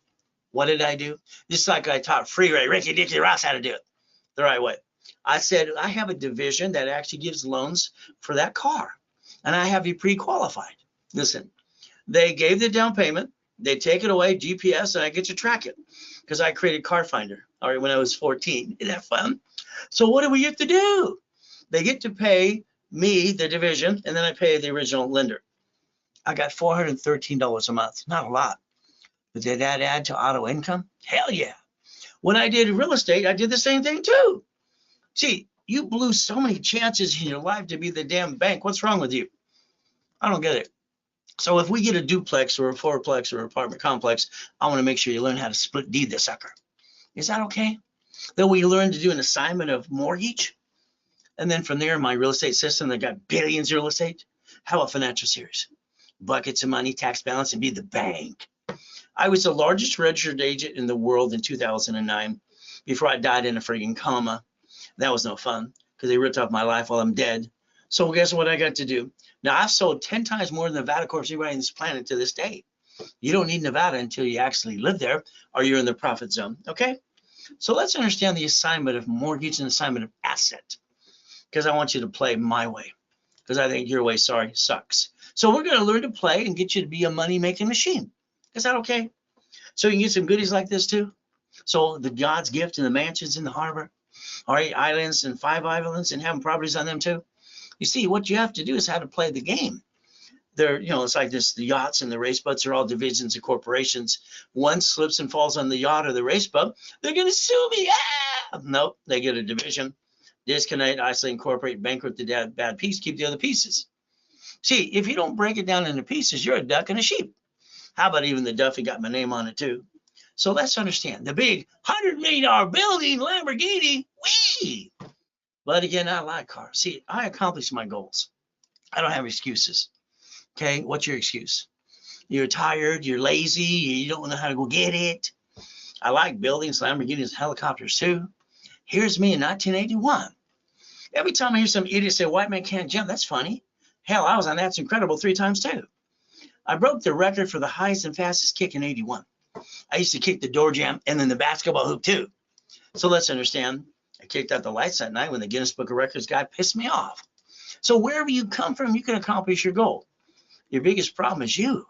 What did I do? Just like I taught Freeway, Ricky, Dickie, Ross how to do it the right way. I said, I have a division that actually gives loans for that car, and I have you pre-qualified. Listen, they gave the down payment. They take it away, GPS, and I get to track it because I created Car Finder, all right, when I was 14. Isn't that fun? So what do we get to do? They get to pay me, the division, and then I pay the original lender. I got $413 a month. Not a lot. But did that add to auto income? Hell yeah. When I did real estate, I did the same thing too. See, you blew so many chances in your life to be the damn bank. What's wrong with you? I don't get it. So if we get a duplex or a fourplex or apartment complex, I want to make sure you learn how to split deed the sucker. Is that okay? Then we learn to do an assignment of mortgage. And then from there, my real estate system that got billions of real estate. How about financial series? Buckets of money, tax balance, and be the bank. I was the largest registered agent in the world in 2009 before I died in a friggin' coma. That was no fun because they ripped off my life while I'm dead. So guess what I got to do? Now I've sold 10 times more than Nevada Corp. Anybody on this planet to this day. You don't need Nevada until you actually live there or you're in the profit zone. Okay. So let's understand the assignment of mortgage and assignment of asset, because I want you to play my way, because I think your way, sorry, sucks. So we're going to learn to play and get you to be a money-making machine. Is that okay? So you can get some goodies like this too. So the God's gift and the mansions in the harbor, all right, islands and 5 islands and having properties on them too. You see, what you have to do is how to play the game. They're, it's like this, the yachts and the race boats are all divisions of corporations. One slips and falls on the yacht or the race boat, they're going to sue me. Ah! Nope, they get a division. Disconnect, isolate, incorporate, bankrupt the bad piece, keep the other pieces. See, if you don't break it down into pieces, you're a duck and a sheep. How about even the Duffy got my name on it too? So let's understand the big $100 million building, Lamborghini, wee. But again, I like cars. See, I accomplished my goals. I don't have excuses. Okay, what's your excuse? You're tired, you're lazy, you don't know how to go get it. I like buildings, Lamborghinis, helicopters too. Here's me in 1981. Every time I hear some idiot say white man can't jump, that's funny. Hell, I was on That's Incredible 3 times too. I broke the record for the highest and fastest kick in 81. I used to kick the door jam and then the basketball hoop too. So let's understand, I kicked out the lights that night when the Guinness Book of Records guy pissed me off. So wherever you come from, you can accomplish your goal. Your biggest problem is you.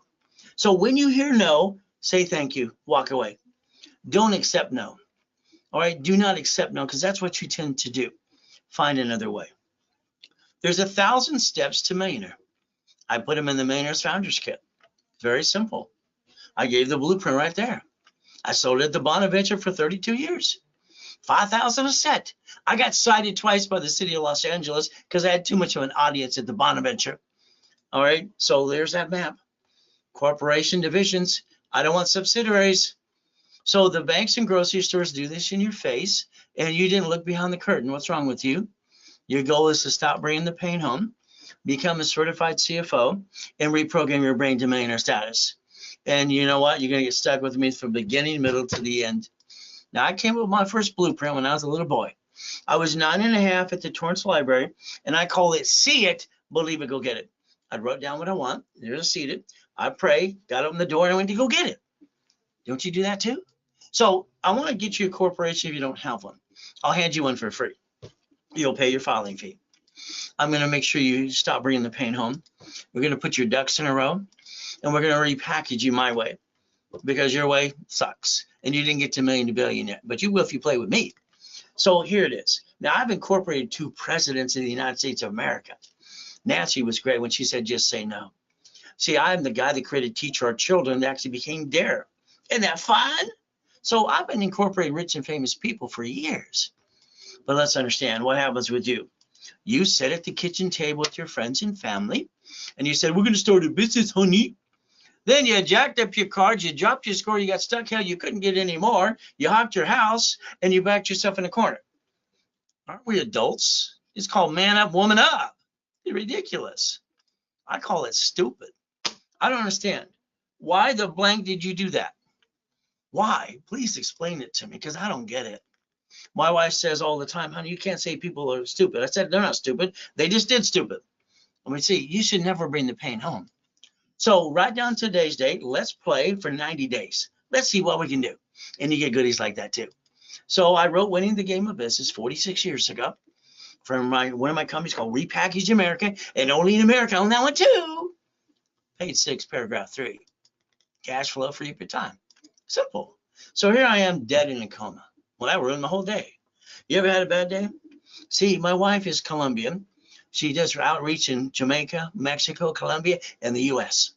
So when you hear no, say thank you, walk away. Don't accept no. All right, do not accept no, because that's what you tend to do. Find another way. There's 1,000 steps to millionaire. I put them in the Millionaire's Founders Kit. Very simple. I gave the blueprint right there. I sold it at the Bonaventure for 32 years. 5,000 a set. I got cited twice by the city of Los Angeles because I had too much of an audience at the Bonaventure. All right, so there's that map. Corporation divisions. I don't want subsidiaries. So the banks and grocery stores do this in your face, and you didn't look behind the curtain. What's wrong with you? Your goal is to stop bringing the pain home, become a certified CFO, and reprogram your brain to millionaire status. And you know what? You're going to get stuck with me from beginning, middle to the end. Now, I came up with my first blueprint when I was a little boy. I was 9.5 at the Torrance Library, and I call it see it, believe it, go get it. I wrote down what I want. There's a seated. I pray, got open the door, and I went to go get it. Don't you do that too? So I want to get you a corporation if you don't have one. I'll hand you one for free. You'll pay your filing fee. I'm going to make sure you stop bringing the pain home. We're going to put your ducks in a row, and we're going to repackage you my way, because your way sucks, and you didn't get to million to billion yet, but you will if you play with me. So here it is. Now, I've incorporated 2 presidents of the United States of America. Nancy was great when she said, just say no. See, I'm the guy that created Teach Our Children that actually became Dare. Isn't that fun? So I've been incorporating rich and famous people for years. But let's understand what happens with you. You sit at the kitchen table with your friends and family, and you said, we're going to start a business, honey. Then you jacked up your cards, you dropped your score, you got stuck, hell, you couldn't get any more. You hocked your house, and you backed yourself in a corner. Aren't we adults? It's called man up, woman up. It's ridiculous. I call it stupid. I don't understand. Why the blank did you do that? Why? Please explain it to me, because I don't get it. My wife says all the time, honey, you can't say people are stupid. I said, they're not stupid. They just did stupid. Let me see, you should never bring the pain home. So write down today's date. Let's play for 90 days. Let's see what we can do. And you get goodies like that too. So I wrote Winning the Game of Business 46 years ago from one of my companies called Repackage America, and only in America on that one too. Page 6, paragraph 3. Cash flow for your time. Simple. So here I am dead in a coma. Well, that ruined my whole day. You ever had a bad day? See, my wife is Colombian. She does outreach in Jamaica, Mexico, Colombia, and the U.S.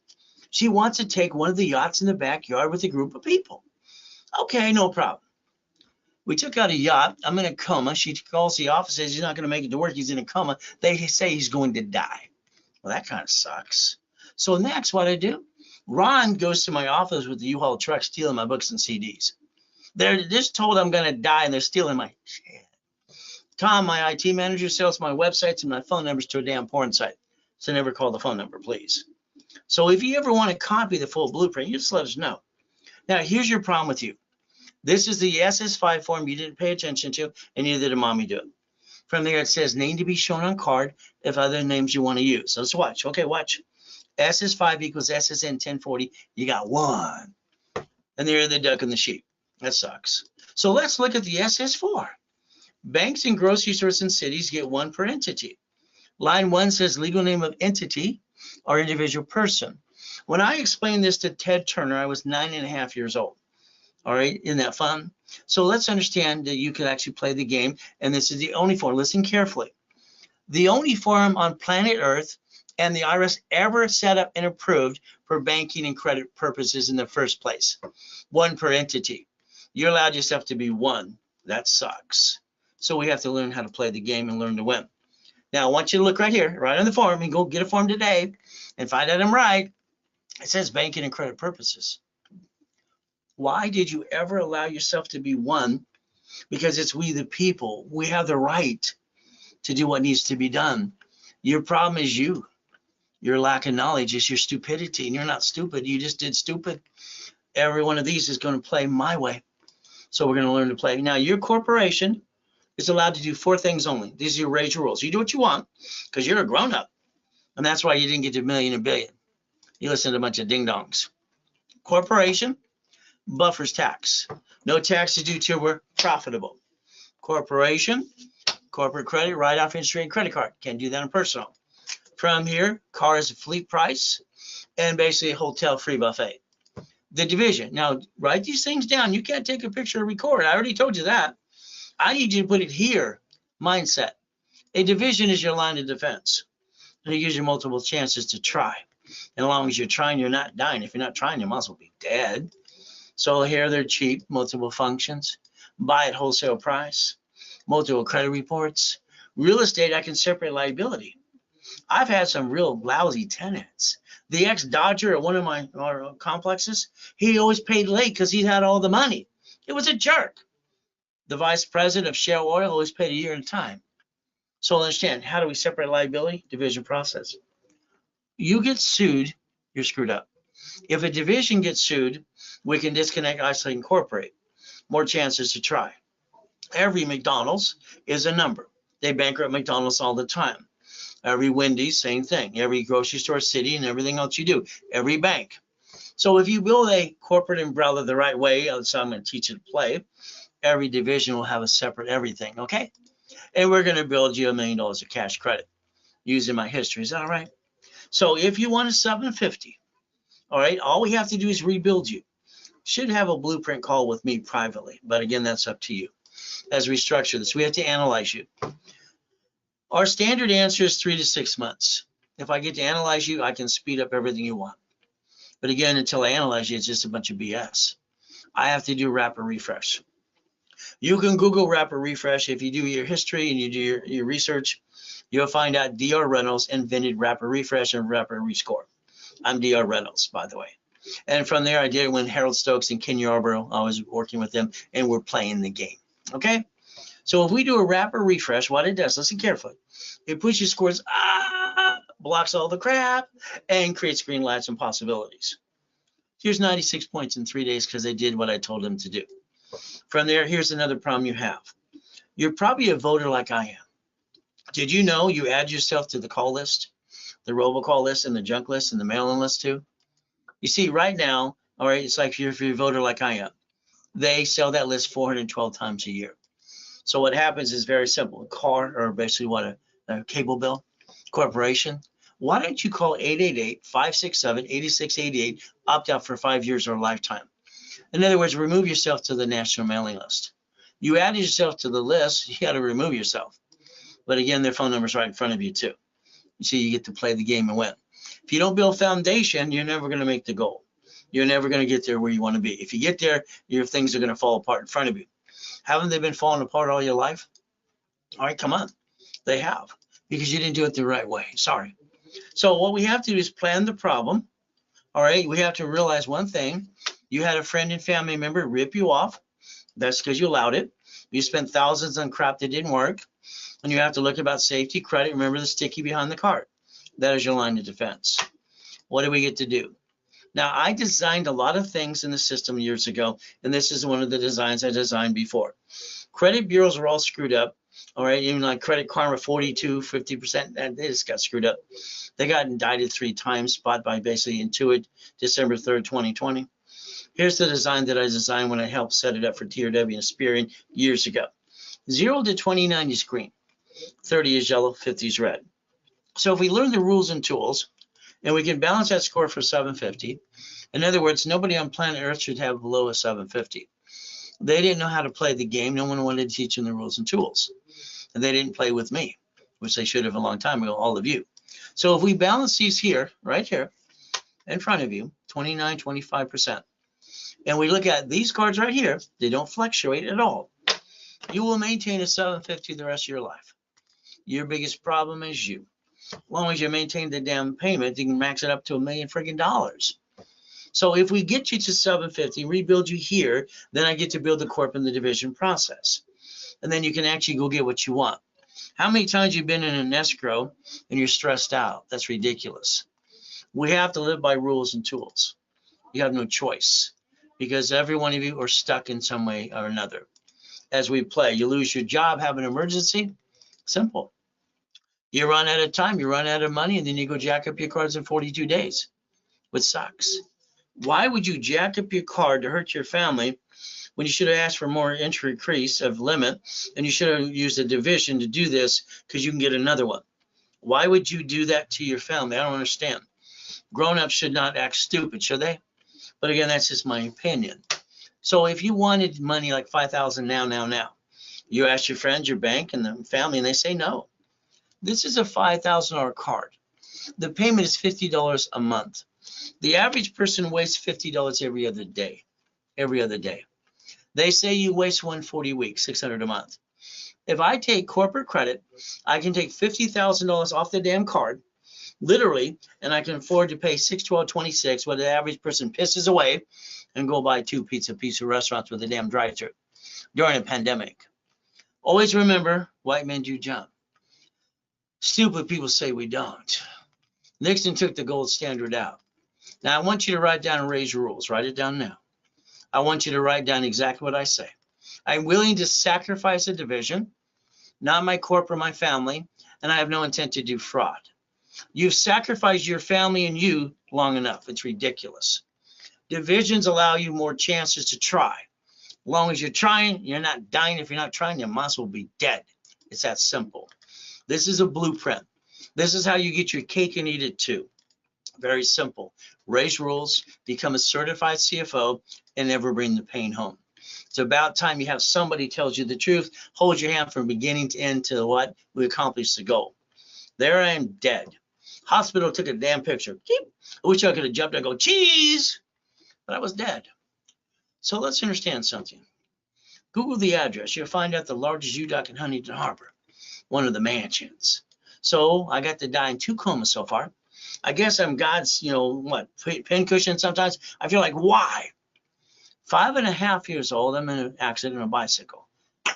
She wants to take one of the yachts in the backyard with a group of people. Okay, no problem. We took out a yacht. I'm in a coma. She calls the office, says he's not going to make it to work. He's in a coma. They say he's going to die. Well, that kind of sucks. So next, what I do, Ron goes to my office with the U-Haul truck stealing my books and CDs. They're just told I'm going to die and they're stealing my shit. Tom, my IT manager, sells my websites and my phone numbers to a damn porn site. So never call the phone number, please. So if you ever want to copy the full blueprint, you just let us know. Now, here's your problem with you. This is the SS5 form you didn't pay attention to, and neither did mommy do it. From there, it says name to be shown on card if other names you want to use. So let's watch. Okay, watch. SS5 equals SSN 1040. You got one. And there the duck and the sheep. That sucks. So let's look at the SS4. Banks and grocery stores and cities get one per entity. Line 1 says legal name of entity or individual person. When I explained this to Ted Turner, I was 9.5 years old. All right, isn't that fun? So let's understand that you can actually play the game, and this is the only form. Listen carefully. The only form on planet Earth and the IRS ever set up and approved for banking and credit purposes in the first place. One per entity. You allowed yourself to be one. That sucks. So we have to learn how to play the game and learn to win. Now, I want you to look right here, right on the form, and go get a form today and find out I'm right. It says banking and credit purposes. Why did you ever allow yourself to be one? Because it's we the people. We have the right to do what needs to be done. Your problem is you. Your lack of knowledge is your stupidity, and you're not stupid. You just did stupid. Every one of these is going to play my way. So we're going to learn to play. Now, your corporation is allowed to do 4 things only. These are your raise rules. You do what you want because you're a grown-up. And that's why you didn't get to million and billion. You listen to a bunch of ding-dongs. Corporation buffers tax. No taxes due till we're profitable. Corporation, corporate credit, write-off interest rate, credit card. Can't do that on personal. From here, car is a fleet price and basically a hotel free buffet. The division. Now, write these things down. You can't take a picture or record. I already told you that. I need you to put it here. Mindset. A division is your line of defense. And it gives you multiple chances to try. And as long as you're trying, you're not dying. If you're not trying, you might as well be dead. So here they're cheap, multiple functions. Buy at wholesale price. Multiple credit reports. Real estate, I can separate liability. I've had some real lousy tenants. The ex-Dodger at one of my complexes, he always paid late because he had all the money. It was a jerk. The vice president of Shell Oil always paid a year at a time. So understand, how do we separate liability? Division process. You get sued, you're screwed up. If a division gets sued, we can disconnect, isolate, incorporate. More chances to try. Every McDonald's is a number. They bankrupt McDonald's all the time. Every Wendy's, same thing. Every grocery store, city, and everything else you do. Every bank. So if you build a corporate umbrella the right way, so I'm going to teach you to play, every division will have a separate everything, okay? And we're going to build you $1 million of cash credit using my history. Is that all right? So if you want a 750, all right, all we have to do is rebuild you. Should have a blueprint call with me privately, but again, that's up to you. As we structure this, we have to analyze you. Our standard answer is 3 to 6 months. If I get to analyze you, I can speed up everything you want. But again, until I analyze you, it's just a bunch of BS. I have to do rapid refresh. You can Google rapid refresh. If you do your history and you do your research, you'll find out DR Reynolds invented rapid refresh and rapid rescore. I'm DR Reynolds, by the way. And from there, I did it when Harold Stokes and Ken Yarborough, I was working with them, and we're playing the game, okay? So if we do a rapid refresh, what it does, listen carefully, it pushes scores, blocks all the crap, and creates green lights and possibilities. Here's 96 points in 3 days because they did what I told them to do. From there, here's another problem you have. You're probably a voter like I am. Did you know you add yourself to the call list, the robocall list, and the junk list, and the mail-in list too? You see, right now, all right, it's like if you're a voter like I am. They sell that list 412 times a year. So what happens is very simple. A car, or basically what, a cable bill, corporation. Why don't you call 888-567-8688, opt out for 5 years or a lifetime? In other words, remove yourself to the national mailing list. You added yourself to the list, you got to remove yourself. But again, their phone number's right in front of you too. You see, you get to play the game and win. If you don't build foundation, you're never going to make the goal. You're never going to get there where you want to be. If you get there, your things are going to fall apart in front of you. Haven't they been falling apart all your life? All right, come on. They have, because you didn't do it the right way. Sorry. So what we have to do is plan the problem. All right, we have to realize one thing. You had a friend and family member rip you off. That's because you allowed it. You spent thousands on crap that didn't work. And you have to look about safety, credit. Remember the sticky behind the card. That is your line of defense. What do we get to do? Now, I designed a lot of things in the system years ago, and this is one of the designs I designed before. Credit bureaus are all screwed up. All right, even like Credit Karma, 42, 50%, they just got screwed up. They got indicted 3 times, bought by basically Intuit, December 3rd, 2020. Here's the design that I designed when I helped set it up for TRW and Experian years ago. 0 to 29 is green, 30 is yellow, 50 is red. So if we learn the rules and tools, and we can balance that score for 750, in other words, nobody on planet Earth should have below a 750. They didn't know how to play the game. No one wanted to teach them the rules and tools. And they didn't play with me, which they should have a long time ago, all of you. So if we balance these here, right here, in front of you, 29, 25%, and we look at these cards right here, they don't fluctuate at all. You will maintain a 750 the rest of your life. Your biggest problem is you. As long as you maintain the damn payment, you can max it up to $1 million freaking dollars. So if we get you to 750, rebuild you here, then I get to build the corp in the division process. And then you can actually go get what you want. How many times you've been in an escrow and you're stressed out? That's ridiculous. We have to live by rules and tools. You have no choice because every one of you are stuck in some way or another. As we play, you lose your job, have an emergency, simple. You run out of time, you run out of money, and then you go jack up your cards in 42 days, which sucks. Why would you jack up your card to hurt your family when you should have asked for more entry increase of limit, and you should have used a division to do this because you can get another one? Why would you do that to your family? I don't understand. Grown-ups should not act stupid, should they? But again, that's just my opinion. So if you wanted money like $5,000 now, you ask your friends, your bank, and the family, and they say no. This is a $5,000 card. The payment is $50 a month. The average person wastes $50 every other day. Every other day. They say you waste $140 a week, $600 a month. If I take corporate credit, I can take $50,000 off the damn card, literally, and I can afford to pay $6, $12, $26, where the average person pisses away and go buy 2 pizza restaurants with a damn drive-thru during a pandemic. Always remember, white men do jump. Stupid people say we don't. Nixon took the gold standard out. Now, I want you to write down and raise rules. Write it down now. I want you to write down exactly what I say. I'm willing to sacrifice a division, not my corp or my family, and I have no intent to do fraud. You've sacrificed your family and you long enough. It's ridiculous. Divisions allow you more chances to try. As long as you're trying, you're not dying. If you're not trying, you might as well be dead. It's that simple. This is a blueprint. This is how you get your cake and eat it too. Very simple. Raise rules, become a certified CFO, and never bring the pain home. It's about time you have somebody tells you the truth, hold your hand from beginning to end to what we accomplished the goal. There I am dead. Hospital took a damn picture. I wish I could have jumped and go, cheese, but I was dead. So let's understand something. Google the address. You'll find out the largest UDOC in Huntington Harbor, one of the mansions. So I got to die in 2 comas so far. I guess I'm God's, pincushion sometimes. I feel like, why? 5.5 years old, I'm in an accident on a bicycle.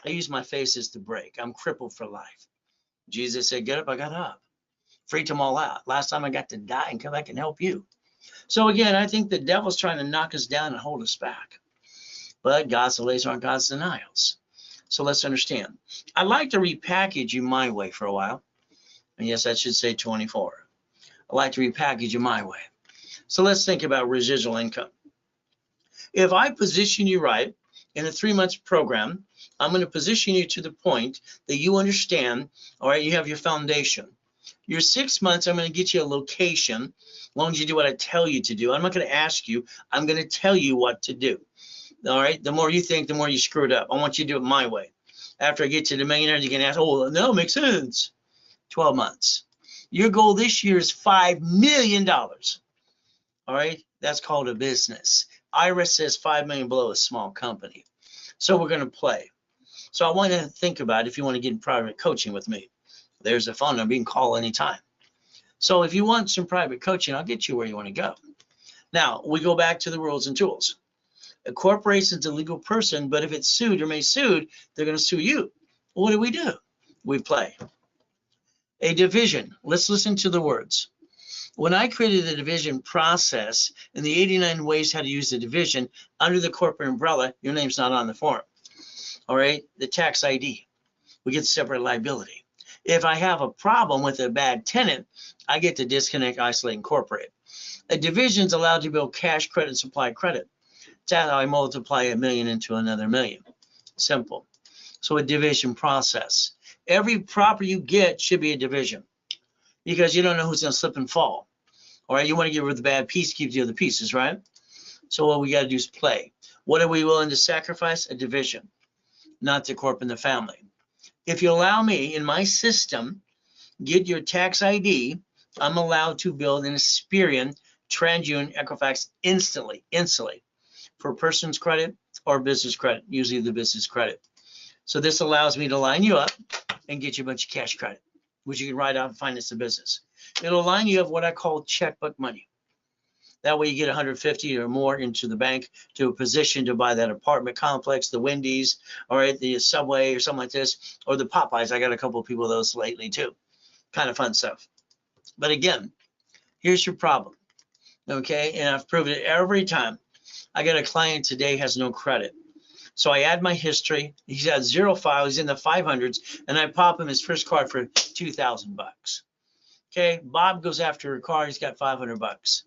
I use my face as the brake. I'm crippled for life. Jesus said, get up, I got up. Freaked them all out. Last time I got to die and come back and help you. So again, I think the devil's trying to knock us down and hold us back. But God's delays aren't God's denials. So let's understand. I'd like to repackage you my way for a while. And yes, I should say 24. I like to repackage you my way. So let's think about residual income. If I position you right in a 3-month program, I'm going to position you to the point that you understand, all right, you have your foundation. Your 6 months, I'm going to get you a location, as long as you do what I tell you to do. I'm not going to ask you, I'm going to tell you what to do. All right, the more you think, the more you screw it up. I want you to do it my way. After I get to the millionaire, you can ask, oh, no, it makes sense. 12 months. Your goal this year is $5 million. All right, that's called a business. IRS says 5 million below a small company. So we're going to play. So I want to think about if you want to get in private coaching with me. There's a phone number. You can call anytime. So if you want some private coaching, I'll get you where you want to go. Now, we go back to the rules and tools. A corporation is a legal person, but if it's sued or may sued, they're going to sue you. What do? We play. A division. Let's listen to the words. When I created the division process and the 89 ways how to use the division under the corporate umbrella, your name's not on the form. All right, the tax ID. We get separate liability. If I have a problem with a bad tenant, I get to disconnect, isolate, incorporate. A division is allowed to build cash credit, supply credit. That's how I multiply $1 million into another $1 million. Simple. So a division process. Every property you get should be a division because you don't know who's going to slip and fall. All right, you want to get rid of the bad piece, keep the other pieces, right? So what we got to do is play. What are we willing to sacrifice? A division, not the corp and the family. If you allow me in my system, get your tax ID, I'm allowed to build an Experian, TransUnion, Equifax instantly for person's credit or business credit, usually the business credit. So this allows me to line you up and get you a bunch of cash credit, which you can write out and finance the business. It'll line you up what I call checkbook money. That way you get 150 or more into the bank to a position to buy that apartment complex, the Wendy's, or at the Subway or something like this, or the Popeyes. I got a couple of people of those lately too. Kind of fun stuff. But again, here's your problem. Okay, and I've proven it every time. I got a client today has no credit. So I add my history. He's got 0 files. He's in the 500s, and I pop him his first card for $2,000. Okay, Bob goes after a card. He's got $500.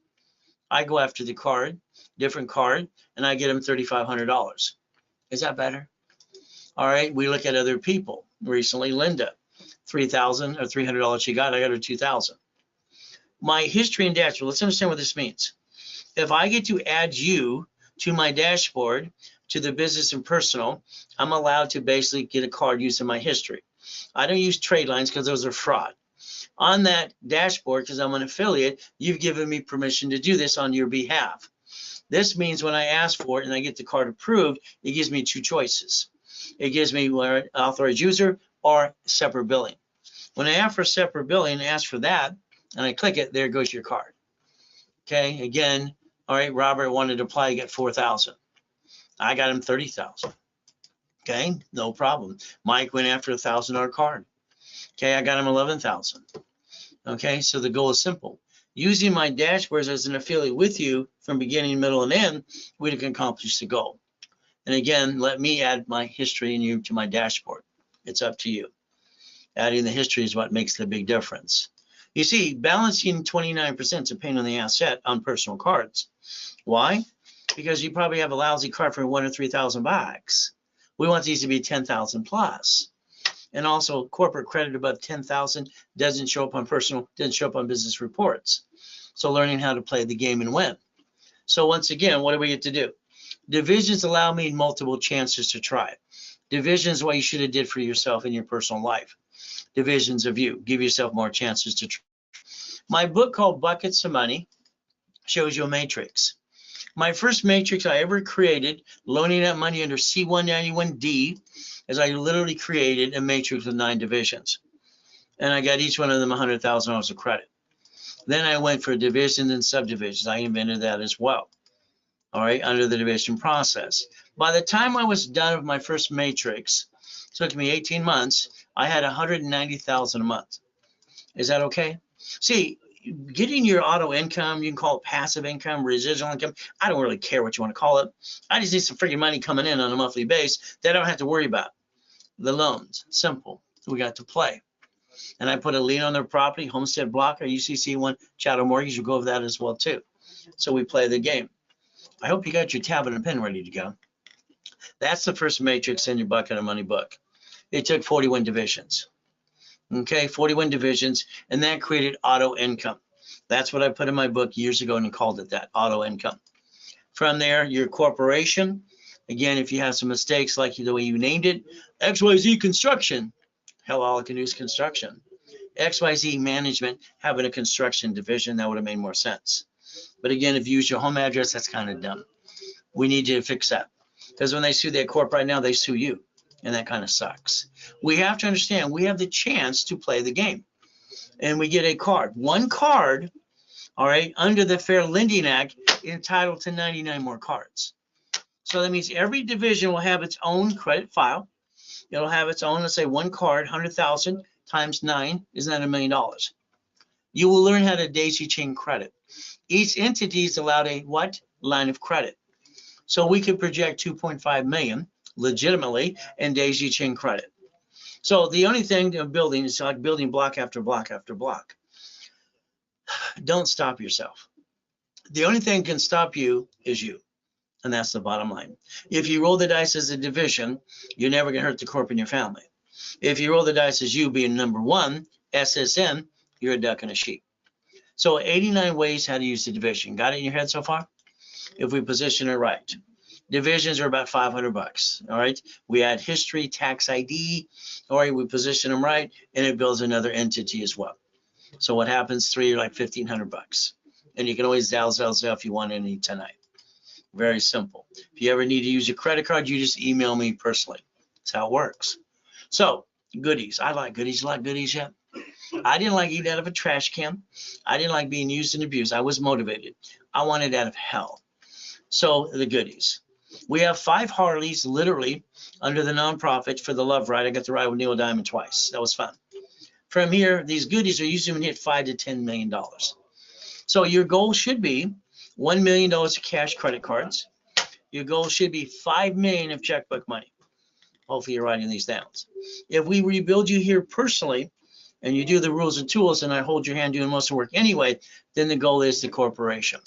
I go after the card, different card, and I get him $3,500. Is that better? All right, we look at other people. Recently, Linda, $3,000 or $300 she got. I got her $2,000. My history and dashboard. Let's understand what this means. If I get to add you to my dashboard, to the business and personal, I'm allowed to basically get a card using my history. I don't use trade lines because those are fraud. On that dashboard, because I'm an affiliate, you've given me permission to do this on your behalf. This means when I ask for it and I get the card approved, it gives me 2 choices. It gives me authorized user or separate billing. When I ask for separate billing and ask for that, and I click it, there goes your card. Okay, again, all right, Robert wanted to apply, you get $4,000. I got him $30,000. Okay, no problem. Mike went after $1,000 card. Okay, I got him $11,000. Okay, so the goal is simple. Using my dashboards as an affiliate with you from beginning, middle, and end, we can accomplish the goal. And again, let me add my history and you to my dashboard. It's up to you. Adding the history is what makes the big difference. You see, balancing 29% is a pain in the ass set on personal cards. Why? Because you probably have a lousy card for $1,000 or $3,000. We want these to be 10,000 plus. And also corporate credit above 10,000 doesn't show up on personal, doesn't show up on business reports. So learning how to play the game and win. So once again, what do we get to do? Divisions allow me multiple chances to try it. Divisions what you should have did for yourself in your personal life. Divisions of you. Give yourself more chances to try. My book called Buckets of Money shows you a matrix. My first matrix I ever created, loaning out money under C191D, is I literally created a matrix with 9 divisions. And I got each one of them $100,000 of credit. Then I went for divisions and subdivisions. I invented that as well. All right, under the division process. By the time I was done with my first matrix, it took me 18 months, I had $190,000 a month. Is that okay? See, getting your auto income, you can call it passive income, residual income. I don't really care what you want to call it. I just need some freaking money coming in on a monthly base that I don't have to worry about. The loans, simple. We got to play. And I put a lien on their property, homestead block, or UCC1 chattel mortgage. You go over that as well too. So we play the game. I hope you got your tablet and pen ready to go. That's the first matrix in your Bucket of Money book. It took 41 divisions. Okay, 41 divisions, and that created auto income. That's what I put in my book years ago and called it that, auto income. From there, your corporation, again, if you have some mistakes like the way you named it, XYZ Construction, hell, all I can do is construction. XYZ Management, having a construction division, that would have made more sense. But again, if you use your home address, that's kind of dumb. We need you to fix that. Because when they sue their corp right now, they sue you. And that kind of sucks. We have to understand we have the chance to play the game. and we get a card. One card, all right, under the Fair Lending Act, entitled to 99 more cards. So that means every division will have its own credit file. It'll have its own, let's say, one card, 100,000 times 9, isn't that $1 million? You will learn how to daisy chain credit. Each entity is allowed a what? Line of credit. So we could project 2.5 million legitimately in daisy chain credit. So the only thing of building is like building block after block after block. Don't stop yourself. The only thing can stop you is you. And that's the bottom line. If you roll the dice as a division, you're never going to hurt the corp in your family. If you roll the dice as you being number one, SSN, you're a duck and a sheep. So 89 ways how to use the division. Got it in your head so far? If we position it right. Divisions are about $500. All right. We add history, tax ID. All right. We position them right, and it builds another entity as well. So what happens? 3 are like $1,500. And you can always zell if you want any tonight. Very simple. If you ever need to use your credit card, you just email me personally. That's how it works. So goodies. I like goodies. You like goodies yet? I didn't like eating out of a trash can. I didn't like being used and abused. I was motivated. I wanted out of hell. So the goodies. We have 5 Harleys literally under the nonprofit for the Love Ride. I got to ride with Neil Diamond twice. That was fun. From here, these goodies are usually going to hit $5 to $10 million. So your goal should be $1 million of cash credit cards. Your goal should be $5 million of checkbook money. Hopefully you're writing these down. If we rebuild you here personally, and you do the rules and tools, and I hold your hand doing most of the work anyway, then the goal is the corporation.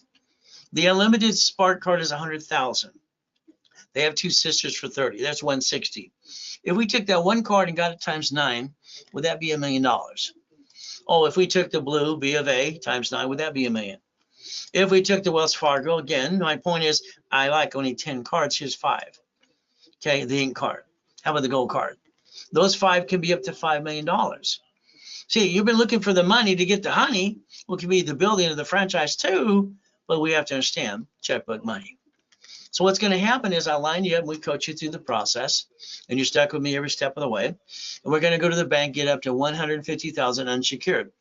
The unlimited Spark card is 100,000. They have 2 sisters for 30. That's 160. If we took that one card and got it times 9, would that be $1 million? Oh, if we took the blue B of A times 9, would that be $1 million? If we took the Wells Fargo, again, my point is I like only 10 cards. Here's 5. Okay, the ink card. How about the gold card? Those 5 can be up to $5 million. See, you've been looking for the money to get the honey. Well, it can be the building of the franchise too, but we have to understand checkbook money. So what's going to happen is I line you up and we coach you through the process, and you're stuck with me every step of the way. And we're going to go to the bank, get up to $150,000 unsecured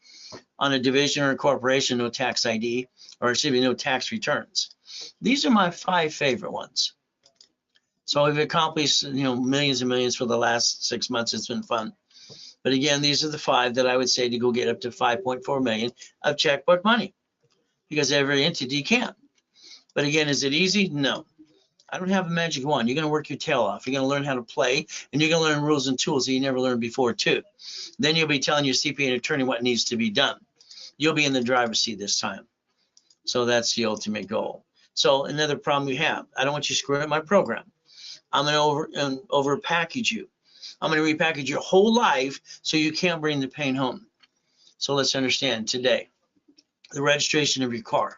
on a division or a corporation, no tax ID, or excuse me, no tax returns. These are my 5 favorite ones. So we've accomplished, millions and millions for the last 6 months. It's been fun. But again, these are the 5 that I would say to go get up to 5.4 million of checkbook money, because every entity can. But again, is it easy? No. I don't have a magic wand. You're going to work your tail off. You're going to learn how to play, and you're going to learn rules and tools that you never learned before too. Then you'll be telling your CPA and attorney what needs to be done. You'll be in the driver's seat this time. So that's the ultimate goal. So another problem we have, I don't want you screwing up my program. I'm going to over package you. I'm going to repackage your whole life so you can't bring the pain home. So let's understand today, the registration of your car.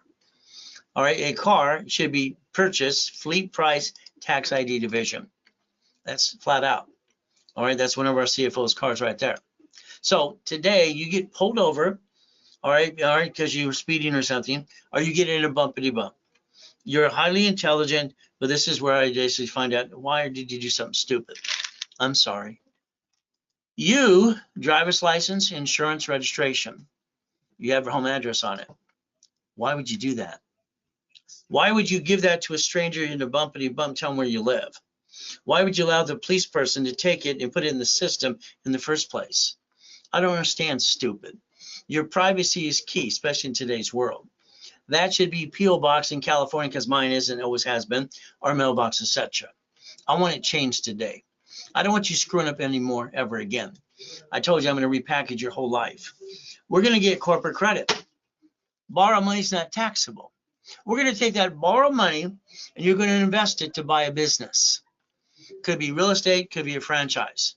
All right, a car should be purchased, fleet price, tax ID division. That's flat out. All right, that's one of our CFO's cars right there. So today you get pulled over, all right, because you were speeding or something, or you get in a bumpity bump. You're highly intelligent, but this is where I basically find out, why did you do something stupid? I'm sorry. You, driver's license, insurance, registration. You have your home address on it. Why would you do that? Why would you give that to a stranger in a bumpity bump, tell them where you live? Why would you allow the police person to take it and put it in the system in the first place? I don't understand, stupid. Your privacy is key, especially in today's world. That should be P.O. Box in California, because mine is and always has been, our mailbox, etc. I want it changed today. I don't want you screwing up anymore ever again. I told you I'm going to repackage your whole life. We're going to get corporate credit. Borrow money is not taxable. We're going to take that borrowed money and you're going to invest it to buy a business. Could be real estate, could be a franchise.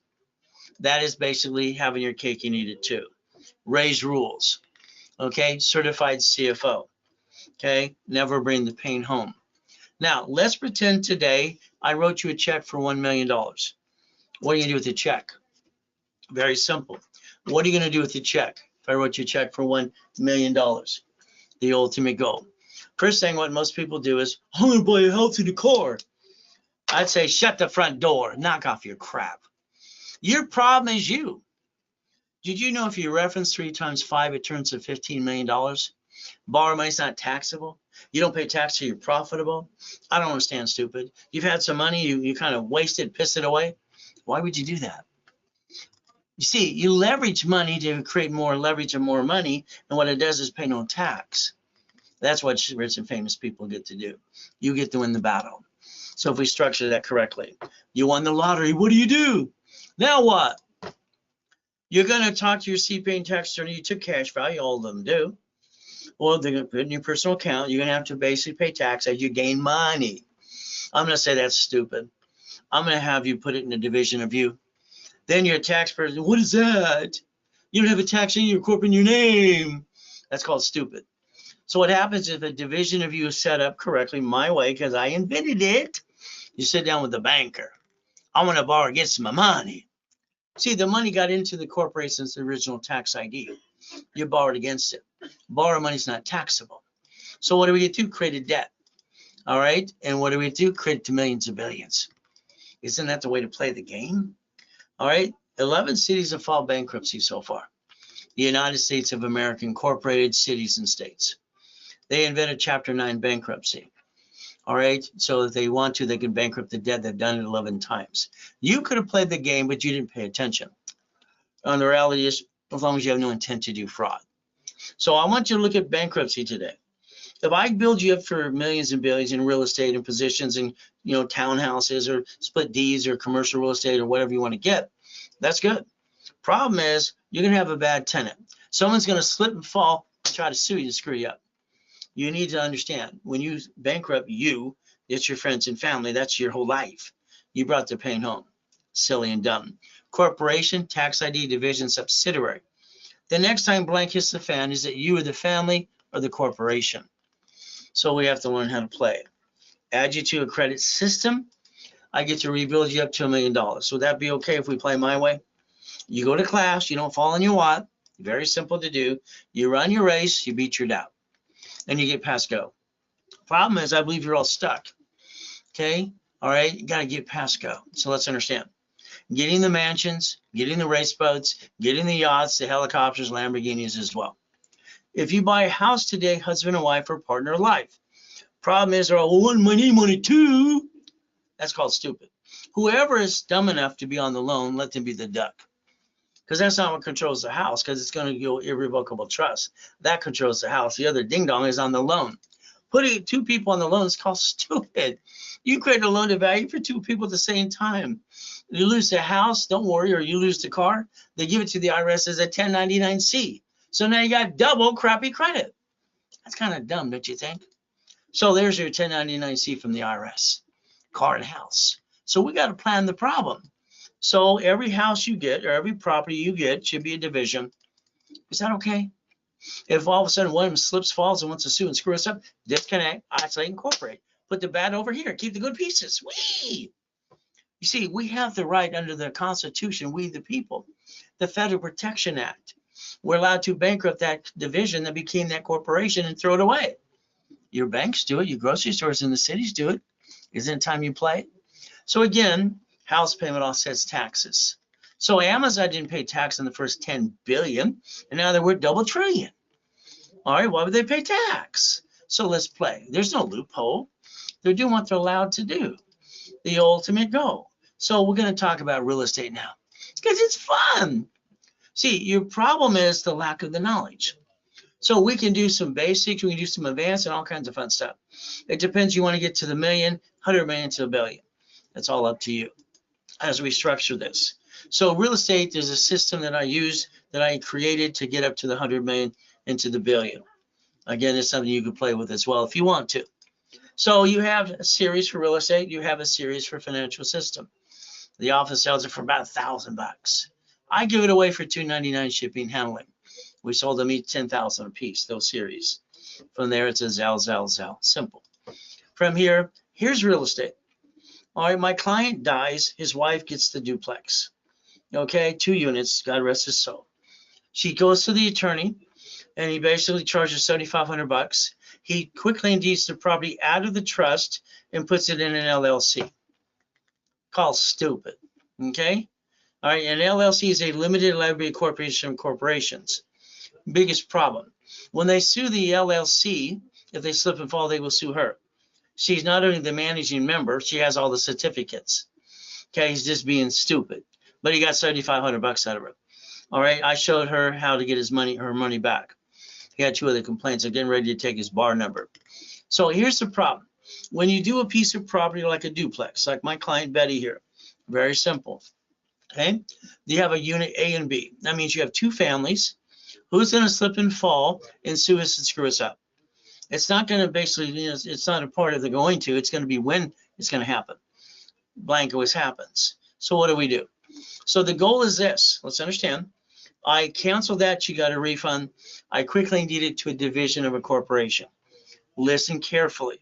That is basically having your cake and eat it too. Raise rules. Okay, certified CFO. Okay, never bring the pain home. Now, let's pretend today I wrote you a check for $1 million. What are you going to do with the check? Very simple. What are you going to do with the check? If I wrote you a check for $1 million, the ultimate goal. First thing, what most people do is, I'm going to buy a house in the car. I'd say, shut the front door, knock off your crap. Your problem is you. Did you know if you reference 3 times 5, it turns to $15 million? Borrow money's not taxable. You don't pay tax till you're profitable. I don't understand, stupid. You've had some money, you kind of wasted, pissed it away. Why would you do that? You see, you leverage money to create more leverage and more money, and what it does is pay no tax. That's what rich and famous people get to do. You get to win the battle. So if we structure that correctly, you won the lottery, what do? Now what? You're going to talk to your CPA and tax attorney. You took cash value, all of them do. Well, they're going to put it in your personal account. You're going to have to basically pay tax as you gain money. I'm going to say that's stupid. I'm going to have you put it in a division of you. Then your tax person, what is that? You don't have a tax in your corporate in your name. That's called stupid. So what happens if a division of you is set up correctly my way, because I invented it, you sit down with the banker. I want to borrow against my money. See, the money got into the corporation's the original tax ID. You borrowed against it. Borrow money's not taxable. So what do we get to? Create a debt. All right. And what do we do? Create it to millions of billions. Isn't that the way to play the game? All right. 11 cities have filed bankruptcy so far. The United States of America incorporated cities and states. They invented Chapter 9 bankruptcy. All right. So if they want to, they can bankrupt the debt. They've done it 11 times. You could have played the game, but you didn't pay attention. And the reality is, as long as you have no intent to do fraud. So I want you to look at bankruptcy today. If I build you up for millions and billions in real estate and positions in, townhouses or split deeds or commercial real estate or whatever you want to get, that's good. Problem is, you're going to have a bad tenant. Someone's going to slip and fall and try to sue you to screw you up. You need to understand, when you bankrupt it's your friends and family. That's your whole life. You brought the pain home. Silly and dumb. Corporation, tax ID, division, subsidiary. The next time blank hits the fan, is it you or the family or the corporation? So we have to learn how to play. Add you to a credit system. I get to rebuild you up to $1 million. So would that be okay if we play my way? You go to class, you don't fall on your what. Very simple to do. You run your race, you beat your doubt, and you get past go. Problem is, I believe you're all stuck. Okay? All right? You got to get past go. So let's understand. Getting the mansions, getting the race boats, getting the yachts, the helicopters, Lamborghinis as well. If you buy a house today, husband and wife or partner of life. Problem is, they're all one money too. That's called stupid. Whoever is dumb enough to be on the loan, let them be the duck. Because that's not what controls the house, because it's going to go irrevocable trust. That controls the house. The other ding dong is on the loan. Putting 2 people on the loan is called stupid. You create a loan to value for 2 people at the same time. You lose the house, don't worry, or you lose the car, they give it to the IRS as a 1099-C. So now you got double crappy credit. That's kind of dumb, don't you think? So there's your 1099-C from the IRS, car and house. So we got to plan the problem. So every house you get or every property you get should be a division. Is that okay? If all of a sudden one of them slips, falls, and wants to sue and screw us up, disconnect, isolate, incorporate. Put the bad over here. Keep the good pieces. Whee! You see, we have the right under the Constitution, we the people, the Federal Protection Act. We're allowed to bankrupt that division that became that corporation and throw it away. Your banks do it. Your grocery stores in the cities do it. Isn't it time you play? So again, house payment offsets taxes. So Amazon didn't pay tax on the first 10 billion, and now they're worth double trillion. All right, why would they pay tax? So let's play. There's no loophole. They're doing what they're allowed to do. The ultimate goal. So we're going to talk about real estate now because it's fun. See, your problem is the lack of the knowledge. So we can do some basics, we can do some advanced and all kinds of fun stuff. It depends. You want to get to the million, 100 million to a billion. That's all up to you as we structure this. So real estate is a system that I use, that I created to get up to the 100 million into the billion. Again, it's something you can play with as well if you want to. So you have a series for real estate. You have a series for financial system. The office sells it for about $1,000. I give it away for $299 shipping and handling. We sold them each 10,000 a piece, those series. From there, it's a Zell. Simple. From here, here's real estate. All right, my client dies. His wife gets the duplex. Okay, 2 units, God rest his soul. She goes to the attorney, and he basically charges $7,500. He quickly deeds the property out of the trust and puts it in an LLC. Called stupid. Okay? All right, an LLC is a limited liability corporation of corporations. Biggest problem. When they sue the LLC, if they slip and fall, they will sue her. She's not only the managing member, she has all the certificates. Okay, he's just being stupid. But he got $7,500 out of it. All right, I showed her how to get her money back. He had 2 other complaints. I'm getting ready to take his bar number. So here's the problem. When you do a piece of property like a duplex, like my client Betty here, very simple. Okay, you have a unit A and B. That means you have 2 families. Who's going to slip and fall and sue us and screw us up? It's not going to basically, it's not a part of the going to. It's going to be when it's going to happen. Blank always happens. So what do? So the goal is this. Let's understand. I canceled that. She got a refund. I quickly deeded to a division of a corporation. Listen carefully.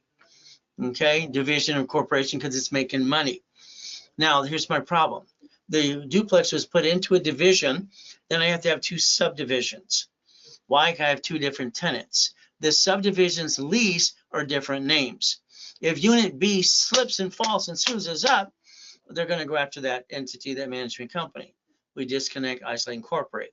Okay, division of corporation because it's making money. Now, here's my problem. The duplex was put into a division. Then I have to have 2 subdivisions. Why? I have 2 different tenants. The subdivisions lease are different names. If unit B slips and falls and sues us up, they're going to go after that entity, that management company. We disconnect, isolate, incorporate.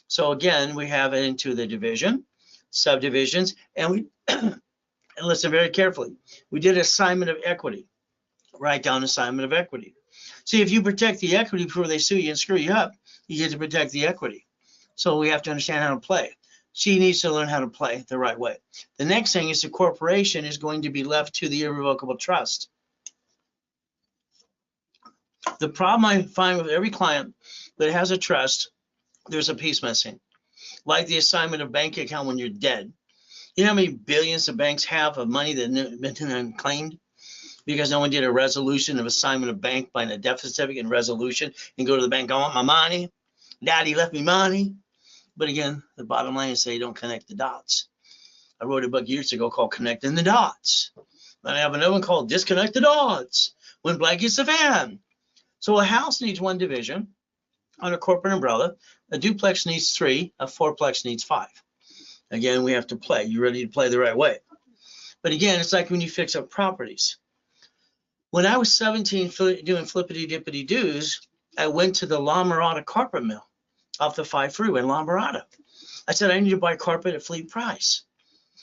So again, we have it into the division, subdivisions, and we and listen very carefully. We did assignment of equity. Write down assignment of equity. See, if you protect the equity before they sue you and screw you up, you get to protect the equity. So we have to understand how to play. She needs to learn how to play the right way. The next thing is the corporation is going to be left to the irrevocable trust. The problem I find with every client that has a trust, there's a piece missing. Like the assignment of bank account when you're dead. You know how many billions of banks have of money that have been unclaimed? Because no one did a resolution of assignment of bank by a death certificate and resolution and go to the bank, I want my money. Daddy left me money. But again, the bottom line is they don't connect the dots. I wrote a book years ago called Connecting the Dots. And I have another one called Disconnect the Dots when blank hits the fan. So a house needs 1 division on a corporate umbrella. A duplex needs 3. A fourplex needs 5. Again, we have to play. You ready to play the right way? But again, it's like when you fix up properties. When I was 17 doing flippity-dippity-doos, I went to the La Mirada carpet mill off the 5 freeway in La Mirada. I said, I need to buy carpet at fleet price.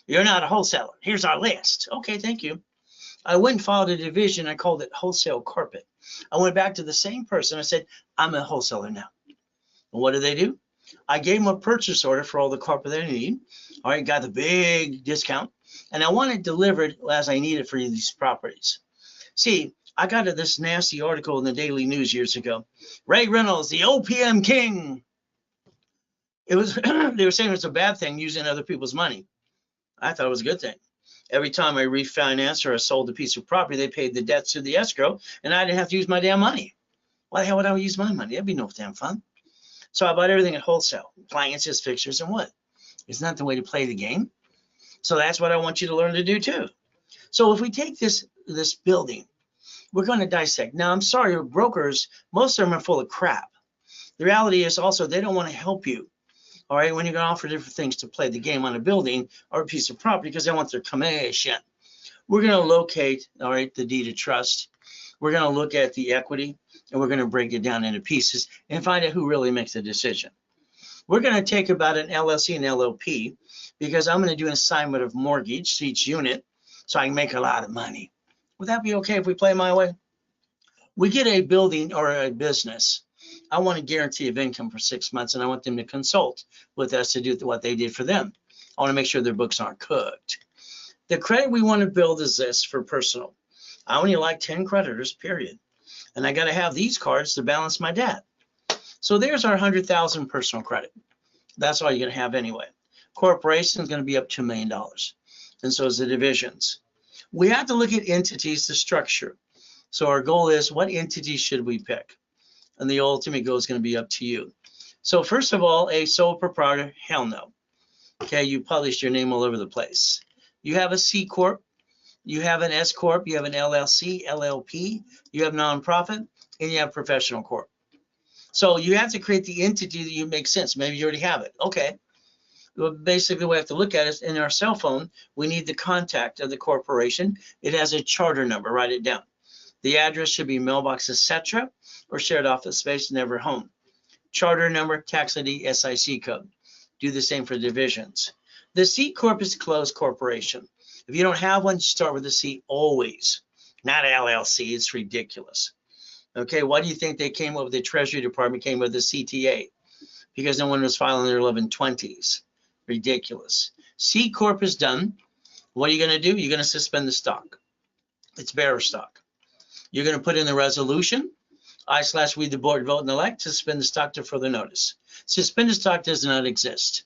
You're not a wholesaler. Here's our list. Okay, thank you. I went and filed a division. I called it wholesale carpet. I went back to the same person. I said, I'm a wholesaler now. And what do? I gave them a purchase order for all the carpet they need. All right, got the big discount. And I want it delivered as I need it for these properties. See, I got this nasty article in the Daily News years ago. Ray Reynolds, the OPM king. It was they were saying it's a bad thing using other people's money. I thought it was a good thing. Every time I refinanced or I sold a piece of property, they paid the debts to the escrow, and I didn't have to use my damn money. Why the hell would I use my money? That'd be no damn fun. So I bought everything at wholesale, appliances, fixtures, and wood. Isn't that the way to play the game? So that's what I want you to learn to do too. So if we take this building, we're going to dissect. Now, I'm sorry, brokers, most of them are full of crap. The reality is also they don't want to help you. All right, when you're going to offer different things to play the game on a building or a piece of property because they want their commission. We're going to locate, all right, the deed of trust. We're going to look at the equity, and we're going to break it down into pieces and find out who really makes the decision. We're going to take about an LLC and LLP because I'm going to do an assignment of mortgage to each unit so I can make a lot of money. Would that be okay if we play my way? We get a building or a business. I want a guarantee of income for 6 months, and I want them to consult with us to do what they did for them. I want to make sure their books aren't cooked. The credit we want to build is this for personal. I only like 10 creditors, period. And I got to have these cards to balance my debt. So there's our 100,000 personal credit. That's all you're going to have anyway. Corporation is going to be up $2 million. And so is the divisions. We have to look at entities, the structure. So our goal is, what entity should we pick? And the ultimate goal is going to be up to you. So first of all, a sole proprietor, hell no. Okay, you published your name all over the place. You have a C Corp, you have an S Corp, you have an LLC, LLP, you have nonprofit, and you have professional corp. So you have to create the entity that you make sense. Maybe you already have it. Okay. Well, basically, we have to look at it in our cell phone. We need the contact of the corporation. It has a charter number. Write it down. The address should be mailbox, etc. or shared office space, never home. Charter number, tax ID, SIC code. Do the same for divisions. The C Corp is a closed corporation. If you don't have one, start with the C always, not LLC. It's ridiculous. Okay, why do you think they came up with the Treasury Department came with the CTA? Because no one was filing their 1120s. Ridiculous. C Corp is done. What are you going to do? You're going to suspend the stock. It's bearer stock. You're going to put in the resolution. I/we the board vote and elect to suspend the stock to further notice. Suspended stock does not exist.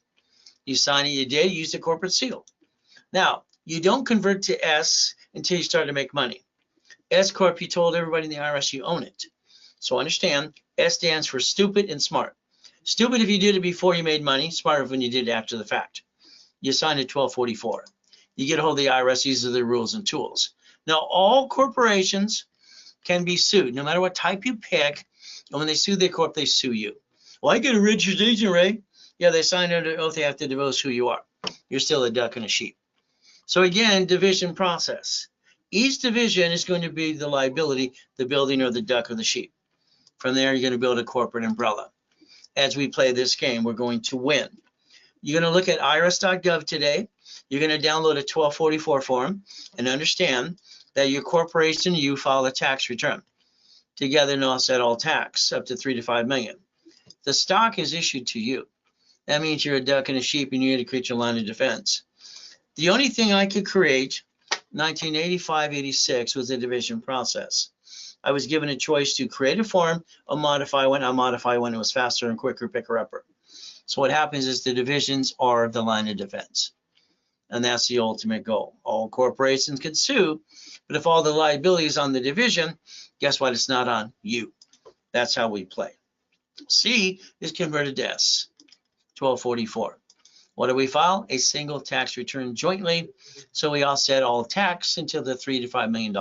You sign it, you did, use the corporate seal. Now, you don't convert to S until you start to make money. S Corp, you told everybody in the IRS you own it. So understand, S stands for stupid and smart. Stupid if you did it before you made money, smart if when you did it after the fact. You signed at 1244. You get a hold of the IRS, these are the rules and tools. Now, all corporations can be sued, no matter what type you pick. And when they sue their corp, they sue you. Well, I get a registration, Ray. Yeah, they signed under oath, they have to divulge who you are. You're still a duck and a sheep. So again, division process. Each division is going to be the liability, the building or the duck or the sheep. From there, you're going to build a corporate umbrella. As we play this game, we're going to win. You're going to look at irs.gov today. You're going to download a 1244 form and understand that your corporation, you file a tax return. Together and offset all tax up to 3 to 5 million. The stock is issued to you. That means you're a duck and a sheep and you need to create your line of defense. The only thing I could create 1985-86 was the division process. I was given a choice to create a form or modify one. I'll modify when it was faster and quicker, picker-upper. So what happens is the divisions are the line of defense. And that's the ultimate goal. All corporations can sue, but if all the liability is on the division, guess what? It's not on you. That's how we play. C is converted to S, 1244. What do we file? A single tax return jointly. So we offset all tax until the $3 to $5 million.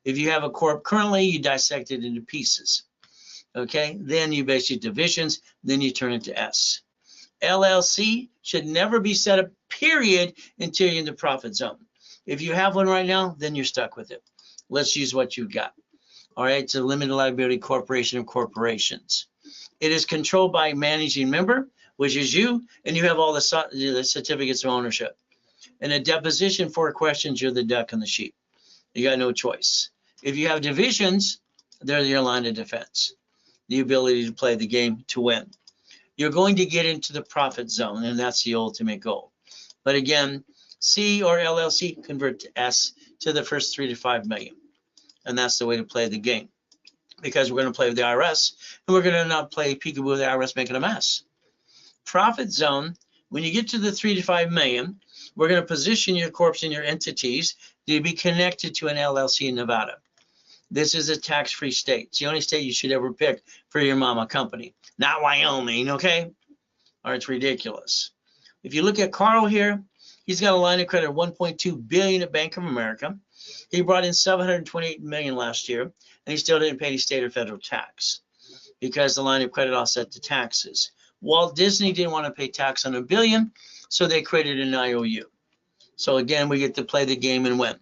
If you have a corp currently, you dissect it into pieces. Okay, then you basically divisions, then you turn it to S. LLC should never be set up, period, until you're in the profit zone. If you have one right now, then you're stuck with it. Let's use what you've got. All right, it's a limited liability corporation of corporations. It is controlled by managing member, which is you, and you have all the certificates of ownership. In a deposition, 4 questions, you're the duck and the sheep. You got no choice. If you have divisions, they're your line of defense. The ability to play the game to win. You're going to get into the profit zone, and that's the ultimate goal. But again, C or LLC convert to S to the first 3 to 5 million. And that's the way to play the game. Because we're going to play with the IRS, and we're going to not play peekaboo with the IRS making a mess. Profit zone, when you get to the 3 to 5 million, we're going to position your corps and your entities to be connected to an LLC in Nevada. This is a tax-free state. It's the only state you should ever pick for your mama company. Not Wyoming, okay? Or it's ridiculous. If you look at Carl here, he's got a line of credit of $1.2 billion at Bank of America. He brought in $728 million last year, and he still didn't pay any state or federal tax because the line of credit offset the taxes. Walt Disney didn't want to pay tax on $1 billion, so they created an IOU. So again, we get to play the game and win.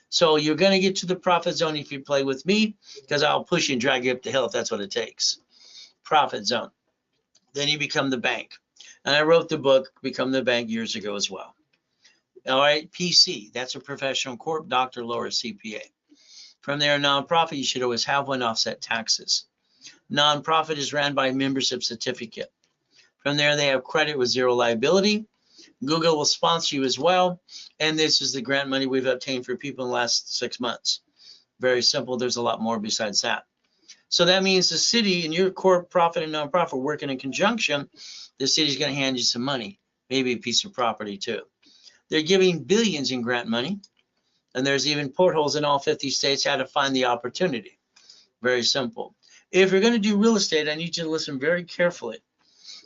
So you're going to get to the profit zone if you play with me, because I'll push you and drag you up the hill if that's what it takes. Profit zone. Then you become the bank. And I wrote the book, Become the Bank, years ago as well. All right, PC, that's a professional corp, doctor, lawyer, CPA. From there, nonprofit, you should always have one, offset taxes. Nonprofit is ran by a membership certificate. From there, they have credit with zero liability. Google will sponsor you as well. And this is the grant money we've obtained for people in the last 6 months. Very simple. There's a lot more besides that. So that means the city and your corp, profit, and nonprofit working in conjunction. The city's going to hand you some money, maybe a piece of property too. They're giving billions in grant money. And there's even portholes in all 50 states how to find the opportunity. Very simple. If you're going to do real estate, I need you to listen very carefully.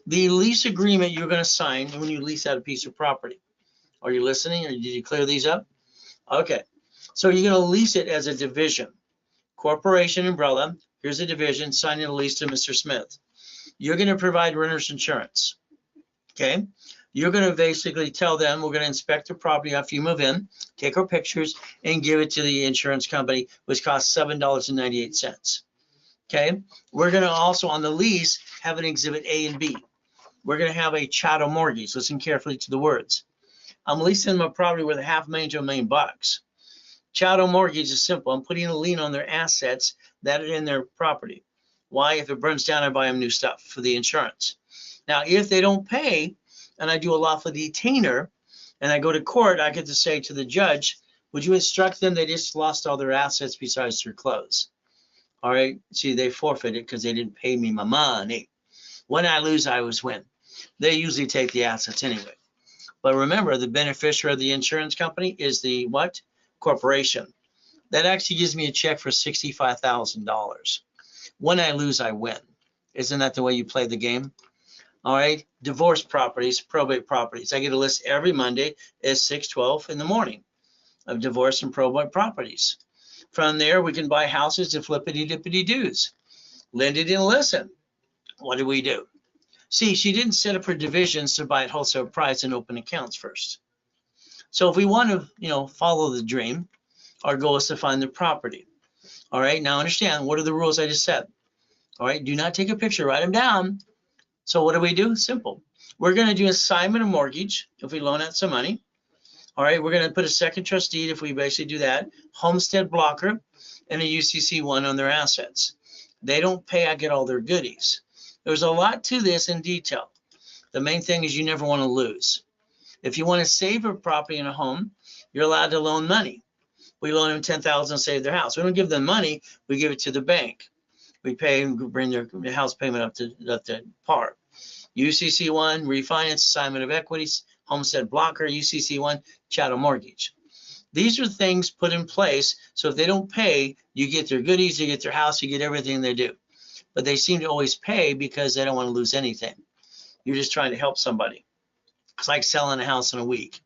The lease agreement you're going to sign when you lease out a piece of property. Are you listening, or did you clear these up? Okay. So you're going to lease it as a division. Corporation umbrella. Here's a division. Signing a lease to Mr. Smith. You're going to provide renter's insurance. Okay. You're going to basically tell them we're going to inspect the property after you move in, take our pictures, and give it to the insurance company, which costs $7.98. Okay, we're going to also on the lease have an exhibit A and B. We're going to have a chattel mortgage. Listen carefully to the words. I'm leasing them a property worth $500,000 to $1 million. Chattel mortgage is simple. I'm putting a lien on their assets that are in their property. Why? If it burns down, I buy them new stuff for the insurance. Now, if they don't pay and I do a lawful detainer and I go to court, I get to say to the judge, would you instruct them they just lost all their assets besides their clothes? All right. See, they forfeited because they didn't pay me my money. When I lose, I always win. They usually take the assets anyway. But remember, the beneficiary of the insurance company is the what? Corporation. That actually gives me a check for $65,000. When I lose, I win. Isn't that the way you play the game? All right. Divorce properties, probate properties. I get a list every Monday at 6:12 in the morning of divorce and probate properties. From there, we can buy houses to flippity-dippity-doos. Linda didn't listen. What do we do? See, she didn't set up her divisions to buy at wholesale price and open accounts first. So if we want to, follow the dream, our goal is to find the property. All right, now understand, what are the rules I just said? All right, do not take a picture, write them down. So what do we do? Simple. We're going to do assignment of mortgage if we loan out some money. All right, we're going to put a second trust deed if we basically do that, homestead blocker, and a UCC1 on their assets. They don't pay, I get all their goodies. There's a lot to this in detail. The main thing is you never want to lose. If you want to save a property in a home, you're allowed to loan money. We loan them $10,000 and save their house. We don't give them money, we give it to the bank. We pay and bring their house payment up to par. UCC1, refinance, assignment of equities, homestead blocker, UCC1, chattel mortgage. These are things put in place so if they don't pay, you get their goodies, you get their house, you get everything they do. But they seem to always pay because they don't want to lose anything. You're just trying to help somebody. It's like selling a house in a week,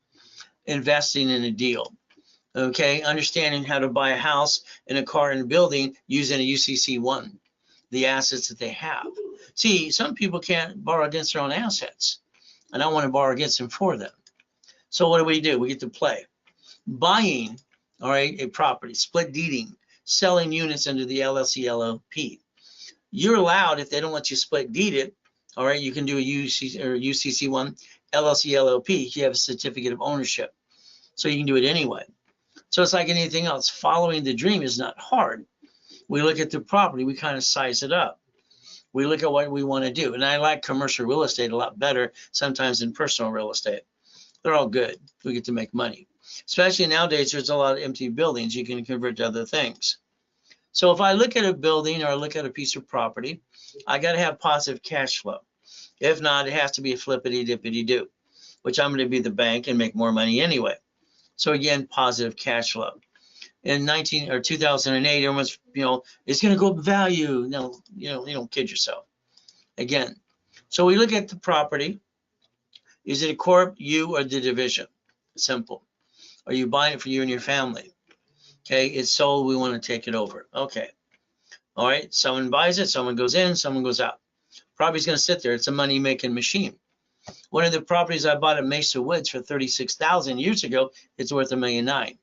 investing in a deal. Okay, understanding how to buy a house and a car and a building using a UCC1, the assets that they have. See, some people can't borrow against their own assets, and I want to borrow against them for them. So what do? We get to play. Buying, all right, a property, split deeding, selling units under the LLC LLP. You're allowed, if they don't let you split deed it, all right, you can do a UCC1 LLC LLP. You have a certificate of ownership, so you can do it anyway. So it's like anything else. Following the dream is not hard. We look at the property, we kind of size it up. We look at what we want to do. And I like commercial real estate a lot better sometimes than personal real estate. They're all good. We get to make money. Especially nowadays, there's a lot of empty buildings you can convert to other things. So if I look at a building or I look at a piece of property, I got to have positive cash flow. If not, it has to be a flippity-dippity-do, which I'm going to be the bank and make more money anyway. So again, positive cash flow. In 2008, everyone's, it's going to go up value. No, you don't kid yourself. Again, so we look at the property. Is it a corp, you, or the division? Simple. Are you buying it for you and your family? Okay, it's sold. We want to take it over. Okay. All right. Someone buys it. Someone goes in. Someone goes out. Property's going to sit there. It's a money-making machine. One of the properties I bought at Mesa Woods for $36,000 years ago, it's worth $1.9 million.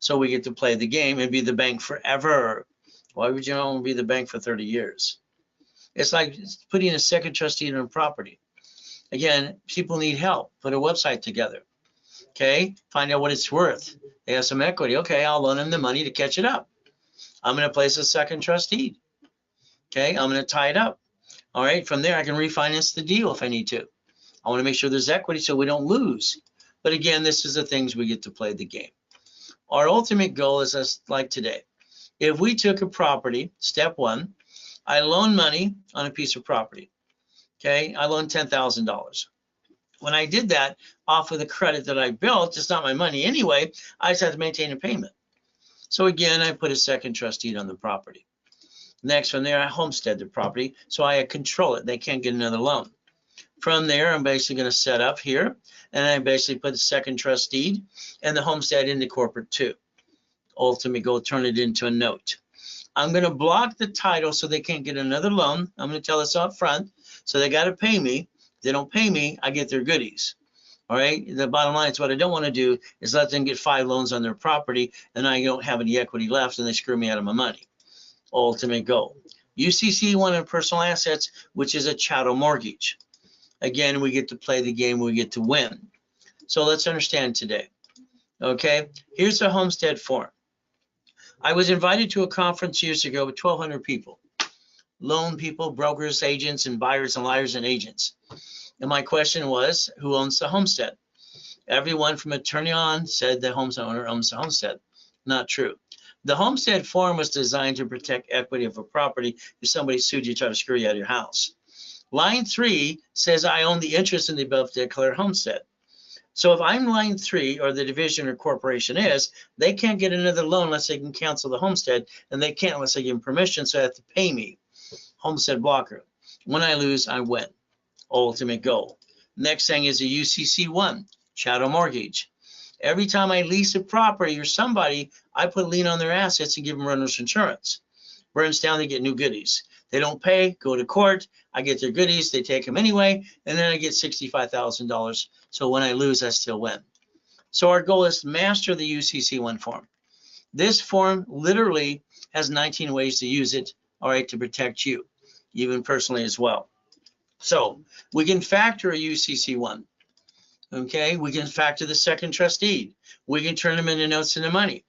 So we get to play the game and be the bank forever. Why would you want to be the bank for 30 years? It's like putting a second trustee in a property. Again, people need help. Put a website together. Okay, find out what it's worth. They have some equity. Okay, I'll loan them the money to catch it up. I'm going to place a second trustee. Okay, I'm going to tie it up. All right, from there I can refinance the deal if I need to. I want to make sure there's equity so we don't lose. But again, this is the things we get to play the game. Our ultimate goal is just like today. If we took a property, step one, I loan money on a piece of property. Okay, I loaned $10,000. When I did that off of the credit that I built, it's not my money anyway, I just have to maintain a payment. So again, I put a second trustee on the property. Next, from there, I homestead the property, so I control it. They can't get another loan. From there, I'm basically going to set up here, and I basically put the second trust deed and the homestead into corporate too. Ultimately, go turn it into a note. I'm going to block the title so they can't get another loan. I'm going to tell this up front, so they got to pay me. If they don't pay me, I get their goodies. All right. The bottom line is what I don't want to do is let them get 5 loans on their property, and I don't have any equity left, and they screw me out of my money. Ultimate goal. UCC1 and personal assets, which is a chattel mortgage. Again, we get to play the game, we get to win. So let's understand today. Okay, here's the homestead form. I was invited to a conference years ago with 1,200 people. Loan people, brokers, agents, and buyers and liars and agents. And my question was, who owns the homestead? Everyone from attorney on said the homeowner owns the homestead. Not true. The homestead form was designed to protect equity of a property if somebody sued you, try to screw you out of your house. Line 3 says I own the interest in the above declared homestead. So if I'm line 3, or the division or corporation is, they can't get another loan unless they can cancel the homestead, and they can't unless I give them permission, so they have to pay me. Homestead blocker. When I lose, I win. Ultimate goal. Next thing is a UCC1, chattel mortgage. Every time I lease a property or somebody, I put a lien on their assets and give them renter's insurance. Burns down, they get new goodies. They don't pay, go to court, I get their goodies, they take them anyway, and then I get $65,000. So when I lose, I still win. So our goal is to master the UCC1 form. This form literally has 19 ways to use it, all right, to protect you, even personally as well. So we can factor a UCC1. Okay, we can factor the second trust deed. We can turn them into notes into money.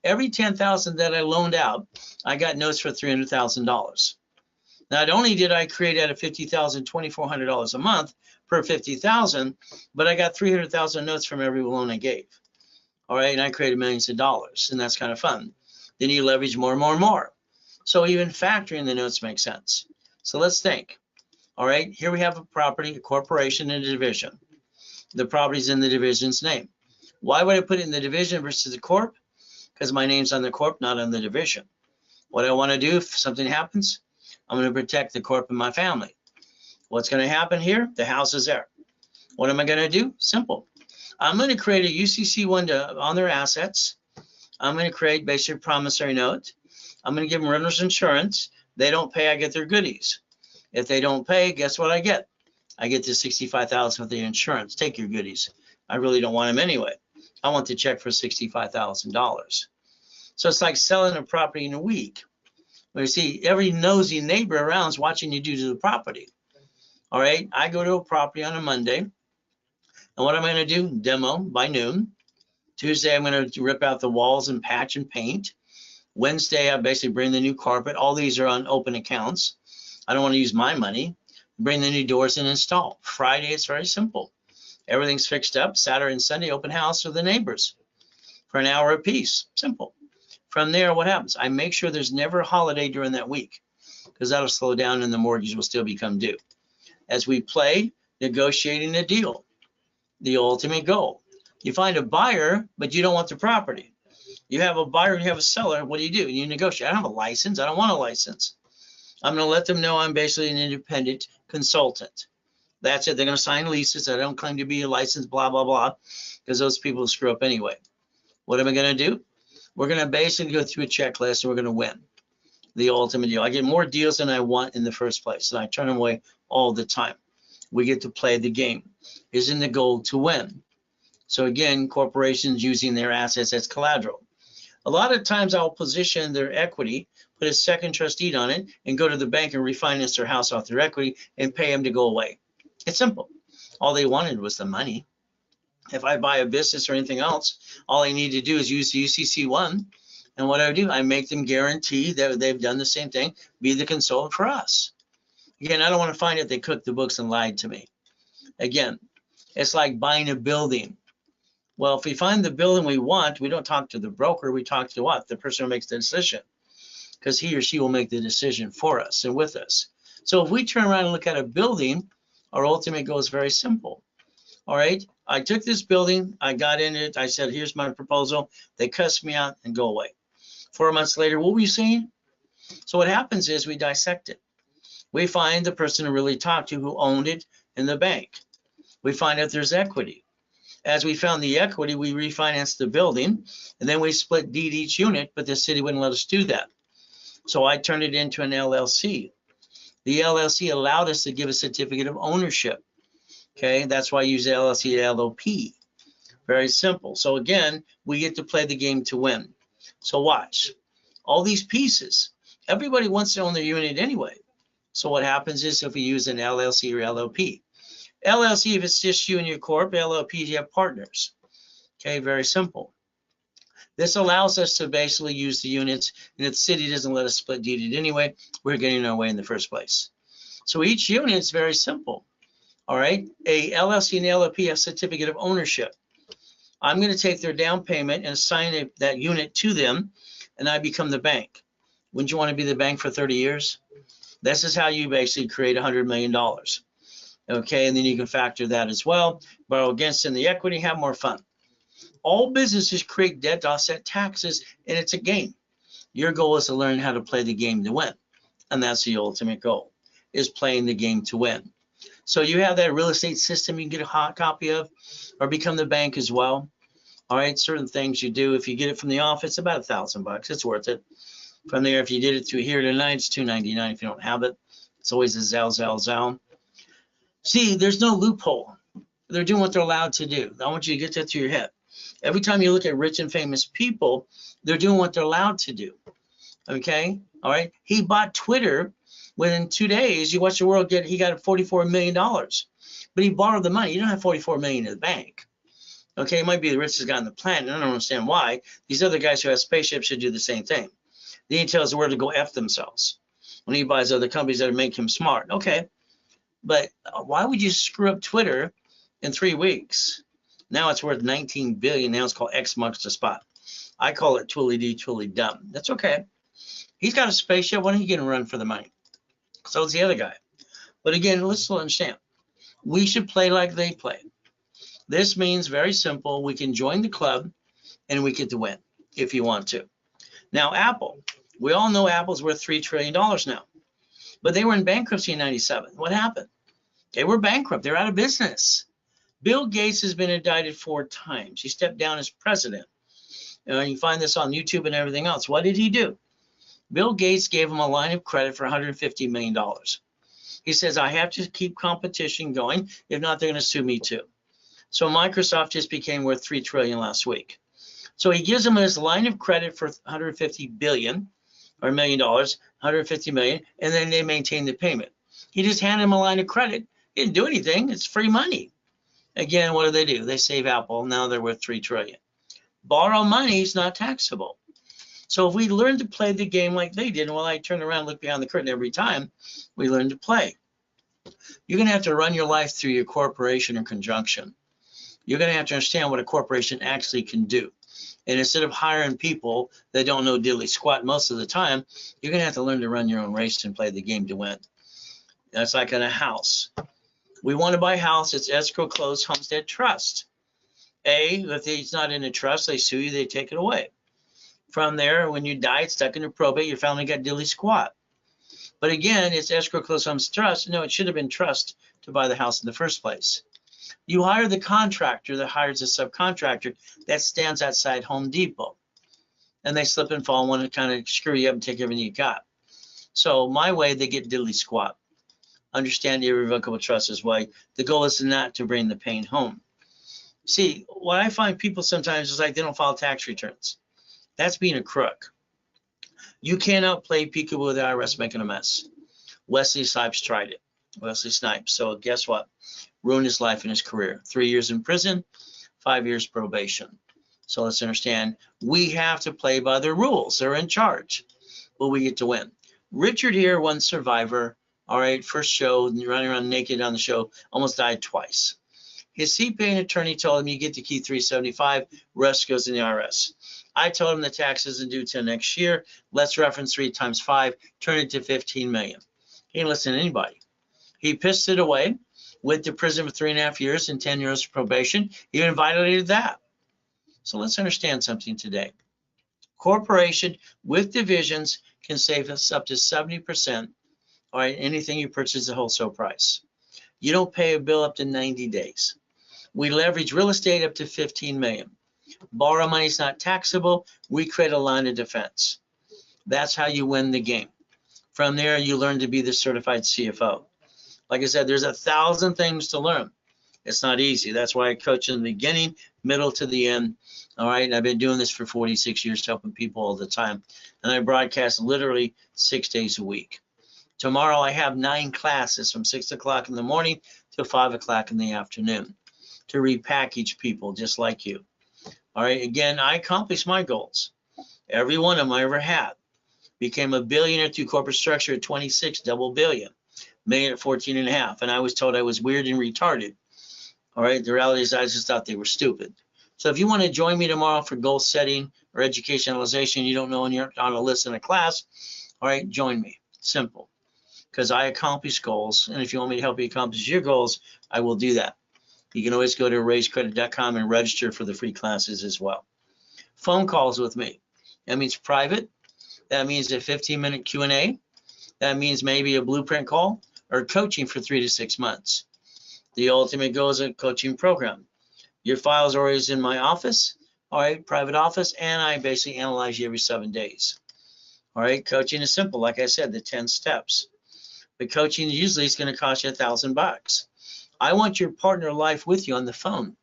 Every $10,000 that I loaned out, I got notes for $300,000. Not only did I create out of $50,000, $2,400 a month per $50,000, but I got 300,000 notes from every loan I gave. All right, and I created millions of dollars, and that's kind of fun. Then you leverage more and more and more. So even factoring the notes makes sense. So let's think. All right, here we have a property, a corporation, and a division. The property's in the division's name. Why would I put it in the division versus the corp? Because my name's on the corp, not on the division. What I want to do if something happens, I'm going to protect the corp and my family. What's going to happen here? The house is there. What am I going to do? Simple. I'm going to create a UCC1 on their assets. I'm going to create basic promissory note. I'm going to give them renter's insurance. They don't pay, I get their goodies. If they don't pay, guess what I get? I get the $65,000 with the insurance. Take your goodies. I really don't want them anyway. I want the check for $65,000. So it's like selling a property in a week. Well, you see, every nosy neighbor around is watching you do to the property. All right, I go to a property on a Monday, and what am I going to do? Demo by noon. Tuesday, I'm going to rip out the walls and patch and paint. Wednesday, I basically bring the new carpet. All these are on open accounts. I don't want to use my money. Bring the new doors and install. Friday, it's very simple. Everything's fixed up. Saturday and Sunday, open house with the neighbors for an hour apiece. Simple. From there, what happens? I make sure there's never a holiday during that week, because that'll slow down and the mortgage will still become due. As we play, negotiating a deal, the ultimate goal. You find a buyer, but you don't want the property. You have a buyer and you have a seller. What do? You negotiate. I don't have a license. I don't want a license. I'm going to let them know I'm basically an independent consultant. That's it. They're going to sign leases. I don't claim to be a licensed blah, blah, blah, because those people screw up anyway. What am I going to do? We're going to basically go through a checklist and we're going to win the ultimate deal. I get more deals than I want in the first place, and I turn them away all the time. We get to play the game. Isn't the goal to win? So again, corporations using their assets as collateral. A lot of times I'll position their equity, put a second trust deed on it, and go to the bank and refinance their house off their equity and pay them to go away. It's simple. All they wanted was the money. If I buy a business or anything else, all I need to do is use the UCC1. And what I do, I make them guarantee that they've done the same thing, be the consultant for us. Again, I don't want to find out they cooked the books and lied to me. Again, it's like buying a building. Well, if we find the building we want, we don't talk to the broker, we talk to what? The person who makes the decision, because he or she will make the decision for us and with us. So if we turn around and look at a building, our ultimate goal is very simple. All right, I took this building, I got in it, I said, here's my proposal. They cuss me out and go away. 4 months later, what were you saying? So what happens is we dissect it. We find the person to really talk to who owned it in the bank. We find out there's equity. As we found the equity, we refinanced the building, and then we split deed each unit, but the city wouldn't let us do that. So I turned it into an LLC. The LLC allowed us to give a certificate of ownership. Okay, that's why I use LLC LOP. Very simple. So again, we get to play the game to win. So watch. All these pieces. Everybody wants to own their unit anyway. So what happens is if we use an LLC or LLP. LLC, if it's just you and your corp, LLP, you have partners. Okay, very simple. This allows us to basically use the units, and if the city doesn't let us split deed it anyway, we're getting our way in the first place. So each unit is very simple. All right, a LLC and LLP have certificate of ownership. I'm going to take their down payment and assign that unit to them, and I become the bank. Wouldn't you want to be the bank for 30 years? This is how you basically create $100 million. Okay, and then you can factor that as well, borrow against in the equity, have more fun. All businesses create debt to offset taxes, and it's a game. Your goal is to learn how to play the game to win, and that's the ultimate goal, is playing the game to win. So you have that real estate system you can get a hot copy of, or become the bank as well. All right, certain things you do. If you get it from the office, about $1,000. It's worth it. From there, if you did it through here tonight, it's $299. If you don't have it, it's always a Zelle. See, there's no loophole. They're doing what they're allowed to do. I want you to get that through your head. Every time you look at rich and famous people, they're doing what they're allowed to do. Okay, all right. He bought Twitter. Within 2 days, you watch the world he got $44 million. But he borrowed the money. You don't have $44 million in the bank. Okay, it might be the richest guy on the planet. I don't understand why. These other guys who have spaceships should do the same thing. Then he tells the world to go F themselves when he buys other companies that make him smart. Okay, but why would you screw up Twitter in 3 weeks? Now it's worth $19 billion. Now it's called X marks the spot. I call it Twilly-dee, Twilly-dum. That's okay. He's got a spaceship. Why don't you get him run for the money? So is the other guy. But again, let's understand. We should play like they play. This means very simple. We can join the club and we get to win if you want to. Now, Apple. We all know Apple's worth $3 trillion now. But they were in bankruptcy in 97. What happened? They were bankrupt. They're out of business. Bill Gates has been indicted 4 times. He stepped down as president. You find this on YouTube and everything else. What did he do? Bill Gates gave him a line of credit for $150 million. He says, I have to keep competition going. If not, they're going to sue me too. So Microsoft just became worth $3 trillion last week. So he gives him his line of credit for $150 billion or $1 million, $150 million, and then they maintain the payment. He just handed him a line of credit. He didn't do anything. It's free money. Again, what do? They save Apple. Now they're worth $3 trillion. Borrow money is not taxable. So if we learn to play the game like they did, and while I turn around and look behind the curtain every time, we learn to play. You're going to have to run your life through your corporation or conjunction. You're going to have to understand what a corporation actually can do. And instead of hiring people that don't know diddly squat most of the time, you're going to have to learn to run your own race and play the game to win. That's like in a house. We want to buy a house. It's escrow, closed, homestead, trust. If it's not in a trust, they sue you, they take it away. From there, when you die, it's stuck into probate, your family got dilly squat. But again, it's escrow, closed, homestead, trust. No, it should have been trust to buy the house in the first place. You hire the contractor that hires the subcontractor that stands outside Home Depot. And they slip and fall and want to kind of screw you up and take everything you got. So my way, they get diddly squat. Understand the irrevocable trust is why the goal is not to bring the pain home. See, what I find people sometimes is like they don't file tax returns. That's being a crook. You cannot play peekaboo with the IRS making a mess. Wesley Snipes tried it. Wesley Snipes. So guess what? Ruined his life and his career. 3 years in prison, 5 years probation. So let's understand, we have to play by their rules. They're in charge. But we get to win. Richard here, one survivor. All right, first show, running around naked on the show, almost died twice. His CPA attorney told him you get to keep $375, rest goes in the IRS. I told him the tax isn't due till next year. Let's reference 3 times 5, turn it to $15 million. He didn't listen to anybody. He pissed it away, went to prison for 3.5 years and 10 years of probation. He even violated that. So let's understand something today. Corporation with divisions can save us up to 70%. All right, anything you purchase at wholesale price. You don't pay a bill up to 90 days. We leverage real estate up to $15 million. Borrow money is not taxable. We create a line of defense. That's how you win the game. From there, you learn to be the certified CFO. Like I said, there's 1,000 things to learn. It's not easy. That's why I coach in the beginning, middle to the end. All right. And I've been doing this for 46 years, helping people all the time. And I broadcast literally 6 days a week. Tomorrow I have 9 classes from 6 o'clock in the morning to 5 o'clock in the afternoon to repackage people just like you. All right. Again, I accomplished my goals. Every one of them I ever had. Became a billionaire through corporate structure at 26, double billion. Million at 14 and a half. And I was told I was weird and retarded. All right. The reality is I just thought they were stupid. So if you want to join me tomorrow for goal setting or educationalization, you don't know when you're on a list in a class, all right, join me. Simple. Because I accomplish goals. And if you want me to help you accomplish your goals, I will do that. You can always go to raisecredit.com and register for the free classes as well. Phone calls with me. That means private. That means a 15-minute Q&A. That means maybe a blueprint call or coaching for 3 to 6 months. The ultimate goal is a coaching program. Your files are always in my office, all right, private office, and I basically analyze you every 7 days. All right, coaching is simple. Like I said, the 10 steps. But coaching usually is going to cost you $1,000. I want your partner life with you on the phone.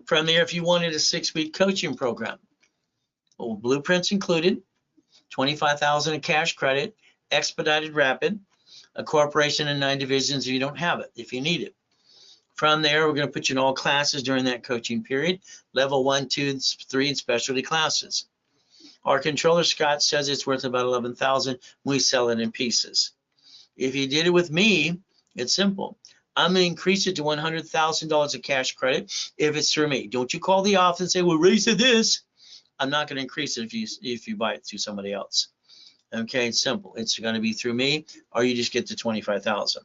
From there, if you wanted a 6-week coaching program, well, blueprints included, $25,000 in cash credit, expedited rapid, a corporation and 9 divisions if you don't have it, if you need it. From there, we're going to put you in all classes during that coaching period, level 1, 2, 3, and specialty classes. Our controller, Scott, says it's worth about $11,000. We sell it in pieces. If you did it with me, it's simple. I'm going to increase it to $100,000 of cash credit if it's through me. Don't you call the office and say, well, raise it this. I'm not going to increase it if you buy it through somebody else. Okay, it's simple. It's going to be through me, or you just get the $25,000.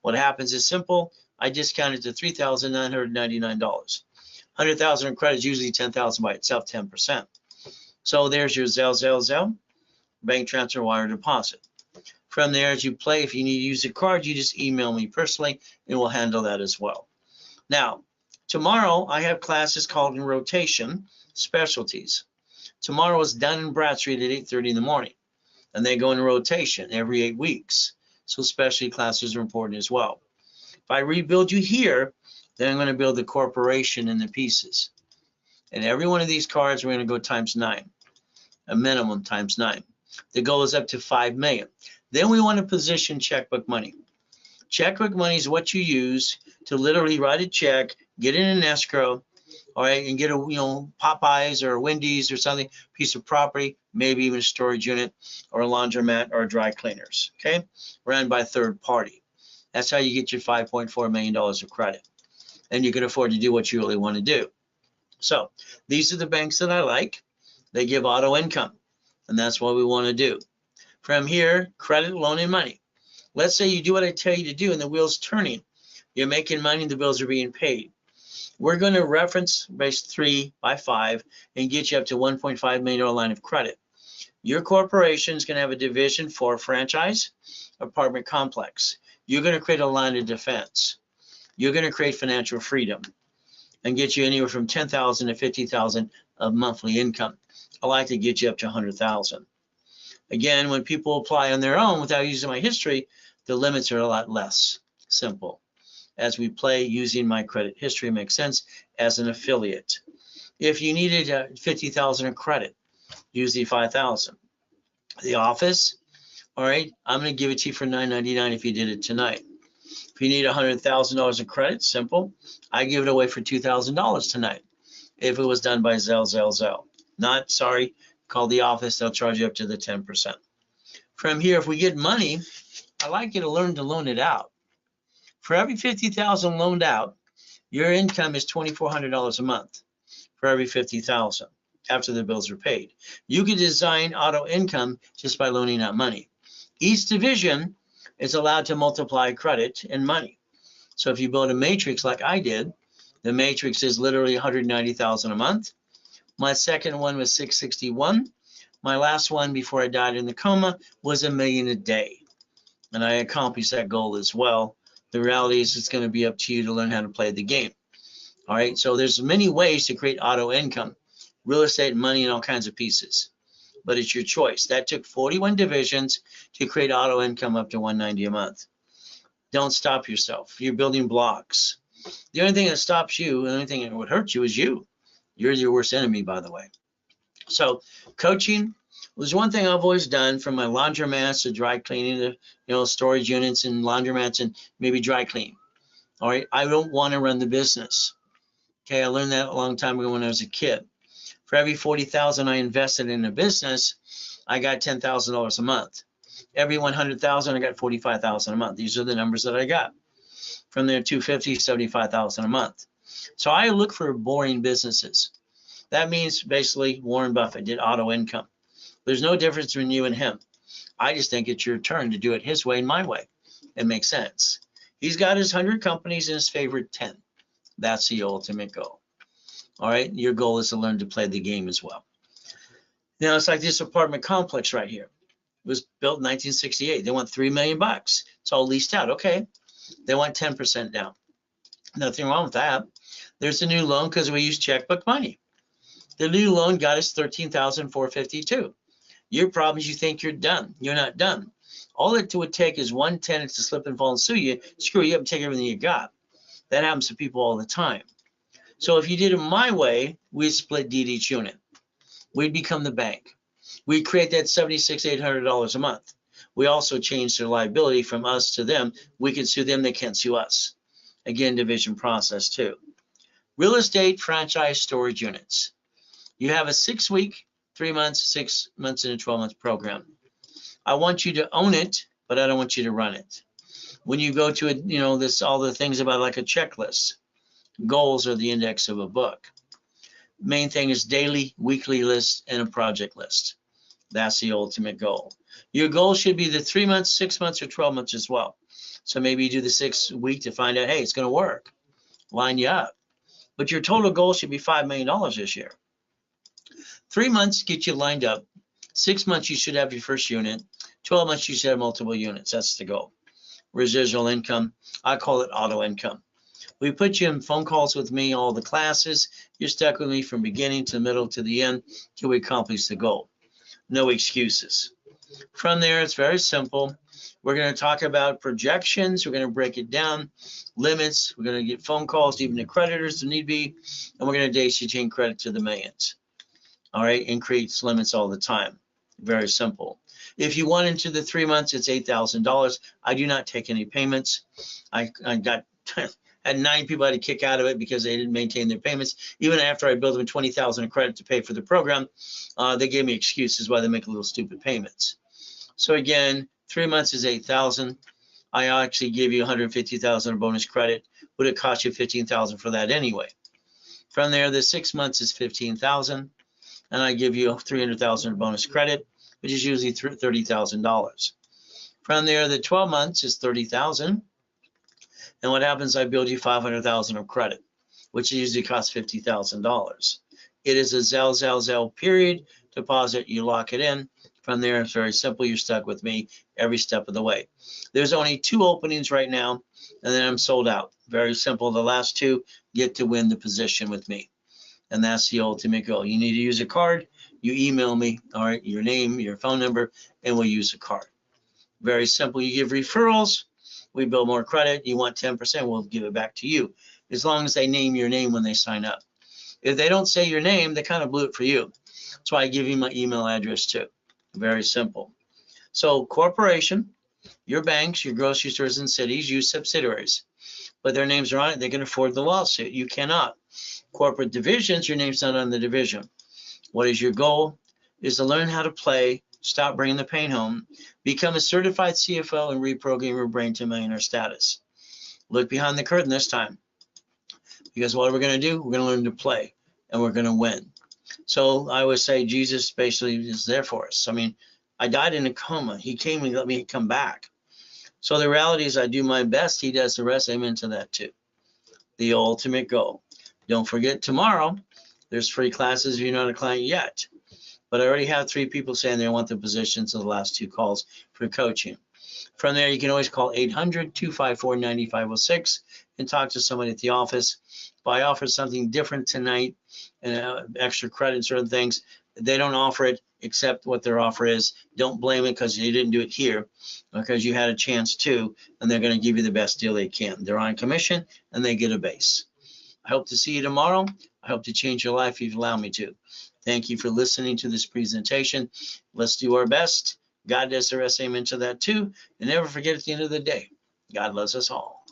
What happens is simple. I discount it to $3,999. $100,000 in credit is usually $10,000 by itself, 10%. So there's your Zelle, bank transfer, wire deposit. From there, as you play, if you need to use a card, you just email me personally, and we'll handle that as well. Now, tomorrow I have classes called in rotation, specialties. Tomorrow is Dun & Bradstreet at 8:30 in the morning, and they go in rotation every 8 weeks. So specialty classes are important as well. If I rebuild you here, then I'm going to build the corporation in the pieces. And every one of these cards, we're going to go times 9, a minimum times 9. The goal is up to 5 million. Then we want to position checkbook money. Checkbook money is what you use to literally write a check, get it in an escrow, all right, and get a Popeyes or a Wendy's or something, piece of property, maybe even a storage unit or a laundromat or a dry cleaners, okay, run by a third party. That's how you get your $5.4 million of credit. And you can afford to do what you really want to do. So these are the banks that I like. They give auto income, and that's what we want to do. From here, credit, loan, and money. Let's say you do what I tell you to do and the wheel's turning. You're making money and the bills are being paid. We're going to reference base 3 by 5 and get you up to $1.5 million line of credit. Your corporation is going to have a division for franchise, apartment complex. You're going to create a line of defense. You're going to create financial freedom and get you anywhere from $10,000 to $50,000 of monthly income. I like to get you up to $100,000. Again, when people apply on their own without using my history, the limits are a lot less. Simple. As we play using my credit history makes sense as an affiliate. If you needed $50,000 in credit, use the $5,000. The office, all right, I'm going to give it to you for $9.99 if you did it tonight. If you need $100,000 in credit, simple. I give it away for $2,000 tonight. If it was done by Zelle. Not, sorry, call the office. They'll charge you up to the 10%. From here, if we get money, I like you to learn to loan it out. For every $50,000 loaned out, your income is $2,400 a month for every $50,000 after the bills are paid. You can design auto income just by loaning out money. Each division is allowed to multiply credit and money. So if you build a matrix like I did, the matrix is literally $190,000 a month. My second one was $661. My last one before I died in the coma was $1 million a day. And I accomplished that goal as well. The reality is it's going to be up to you to learn how to play the game. All right, so there's many ways to create auto income, real estate, money, and all kinds of pieces. But it's your choice. That took 41 divisions to create auto income up to $190 a month. Don't stop yourself. You're building blocks. The only thing that stops you, the only thing that would hurt you is you. You're your worst enemy, by the way. So coaching was one thing I've always done, from my laundromats to dry cleaning to, storage units and laundromats and maybe dry clean. All right. I don't want to run the business. Okay. I learned that a long time ago when I was a kid. For every 40,000 I invested in a business, I got $10,000 a month. Every 100,000, I got 45,000 a month. These are the numbers that I got. From there, 250, 75,000 a month. So I look for boring businesses. That means basically Warren Buffett did auto income. There's no difference between you and him. I just think it's your turn to do it his way and my way. It makes sense. He's got his 100 companies and his favorite 10. That's the ultimate goal. All right. Your goal is to learn to play the game as well. Now it's like this apartment complex right here. It was built in 1968. They want $3 million. It's all leased out. Okay. They want 10% down. Nothing wrong with that. There's a new loan because we use checkbook money. The new loan got us $13,452. Your problem is you think you're done. You're not done. All it would take is one tenant to slip and fall and sue you, screw you up, and take everything you got. That happens to people all the time. So if you did it my way, we'd split deed each unit. We'd become the bank. We'd create that $76,800 a month. We also changed their liability from us to them. We can sue them. They can't sue us. Again, division process too. Real estate franchise storage units. You have a 6-week, 3 months, 6 months, and a 12-month program. I want you to own it, but I don't want you to run it. When you go to it, all the things about like a checklist. Goals are the index of a book. Main thing is daily, weekly list, and a project list. That's the ultimate goal. Your goal should be the 3 months, 6 months, or 12 months as well. So maybe you do the 6 week to find out, hey, it's going to work. Line you up. But your total goal should be $5 million this year. 3 months get you lined up. 6 months you should have your first unit. 12 months you should have multiple units. That's the goal. Residual income. I call it auto income. We put you in phone calls with me, all the classes. You're stuck with me from beginning to middle to the end till we accomplish the goal. No excuses. From there, it's very simple. We're going to talk about projections. We're going to break it down, limits. We're going to get phone calls, even to creditors if need be, and we're going to daisy chain credit to the millions. All right, increase limits all the time. Very simple. If you want into the 3 months, it's $8,000. I do not take any payments. I got had 9 people I had to kick out of it because they didn't maintain their payments. Even after I billed them $20,000 in credit to pay for the program, they gave me excuses why they make little stupid payments. So again, 3 months is $8,000. I actually give you $150,000 in bonus credit. Would it cost you $15,000 for that anyway? From there, the 6 months is $15,000, and I give you $300,000 in bonus credit, which is usually $30,000. From there, the 12 months is $30,000, and what happens? I build you $500,000 of credit, which usually costs $50,000. It is a Zell period deposit. You lock it in. From there, it's very simple. You're stuck with me every step of the way. There's only 2 openings right now, and then I'm sold out. Very simple. The last 2 get to win the position with me. And that's the ultimate goal. You need to use a card. You email me, all right, your name, your phone number, and we'll use a card. Very simple. You give referrals. We build more credit. You want 10%, we'll give it back to you. As long as they name your name when they sign up. If they don't say your name, they kind of blew it for you. That's why I give you my email address too. Very simple. So corporation, your banks, your grocery stores and cities use subsidiaries, but their names are on it. They can afford the lawsuit. You cannot. Corporate divisions, your name's not on the division. What is your goal? Is to learn how to play, stop bringing the pain home, become a certified CFO, and reprogram your brain to millionaire status. Look behind the curtain this time. Because what we're going to do, we're going to learn to play, and we're going to win. So I always say Jesus basically is there for us. I mean, I died in a coma. He came and let me come back. So the reality is I do my best. He does the rest. Amen to that too. The ultimate goal. Don't forget tomorrow, there's free classes if you're not a client yet. But I already have 3 people saying they want the positions of the last 2 calls for coaching. From there, you can always call 800-254-9506 and talk to somebody at the office. If I offer something different tonight, extra credits or other things, they don't offer it. Accept what their offer is. Don't blame it because you didn't do it here, because you had a chance to, and they're going to give you the best deal they can. They're on commission and they get a base. I hope to see you tomorrow. I hope to change your life if you allow me to. Thank you for listening to this presentation. Let's do our best. God does the rest. Amen to that too. And never forget, at the end of the day, God loves us all.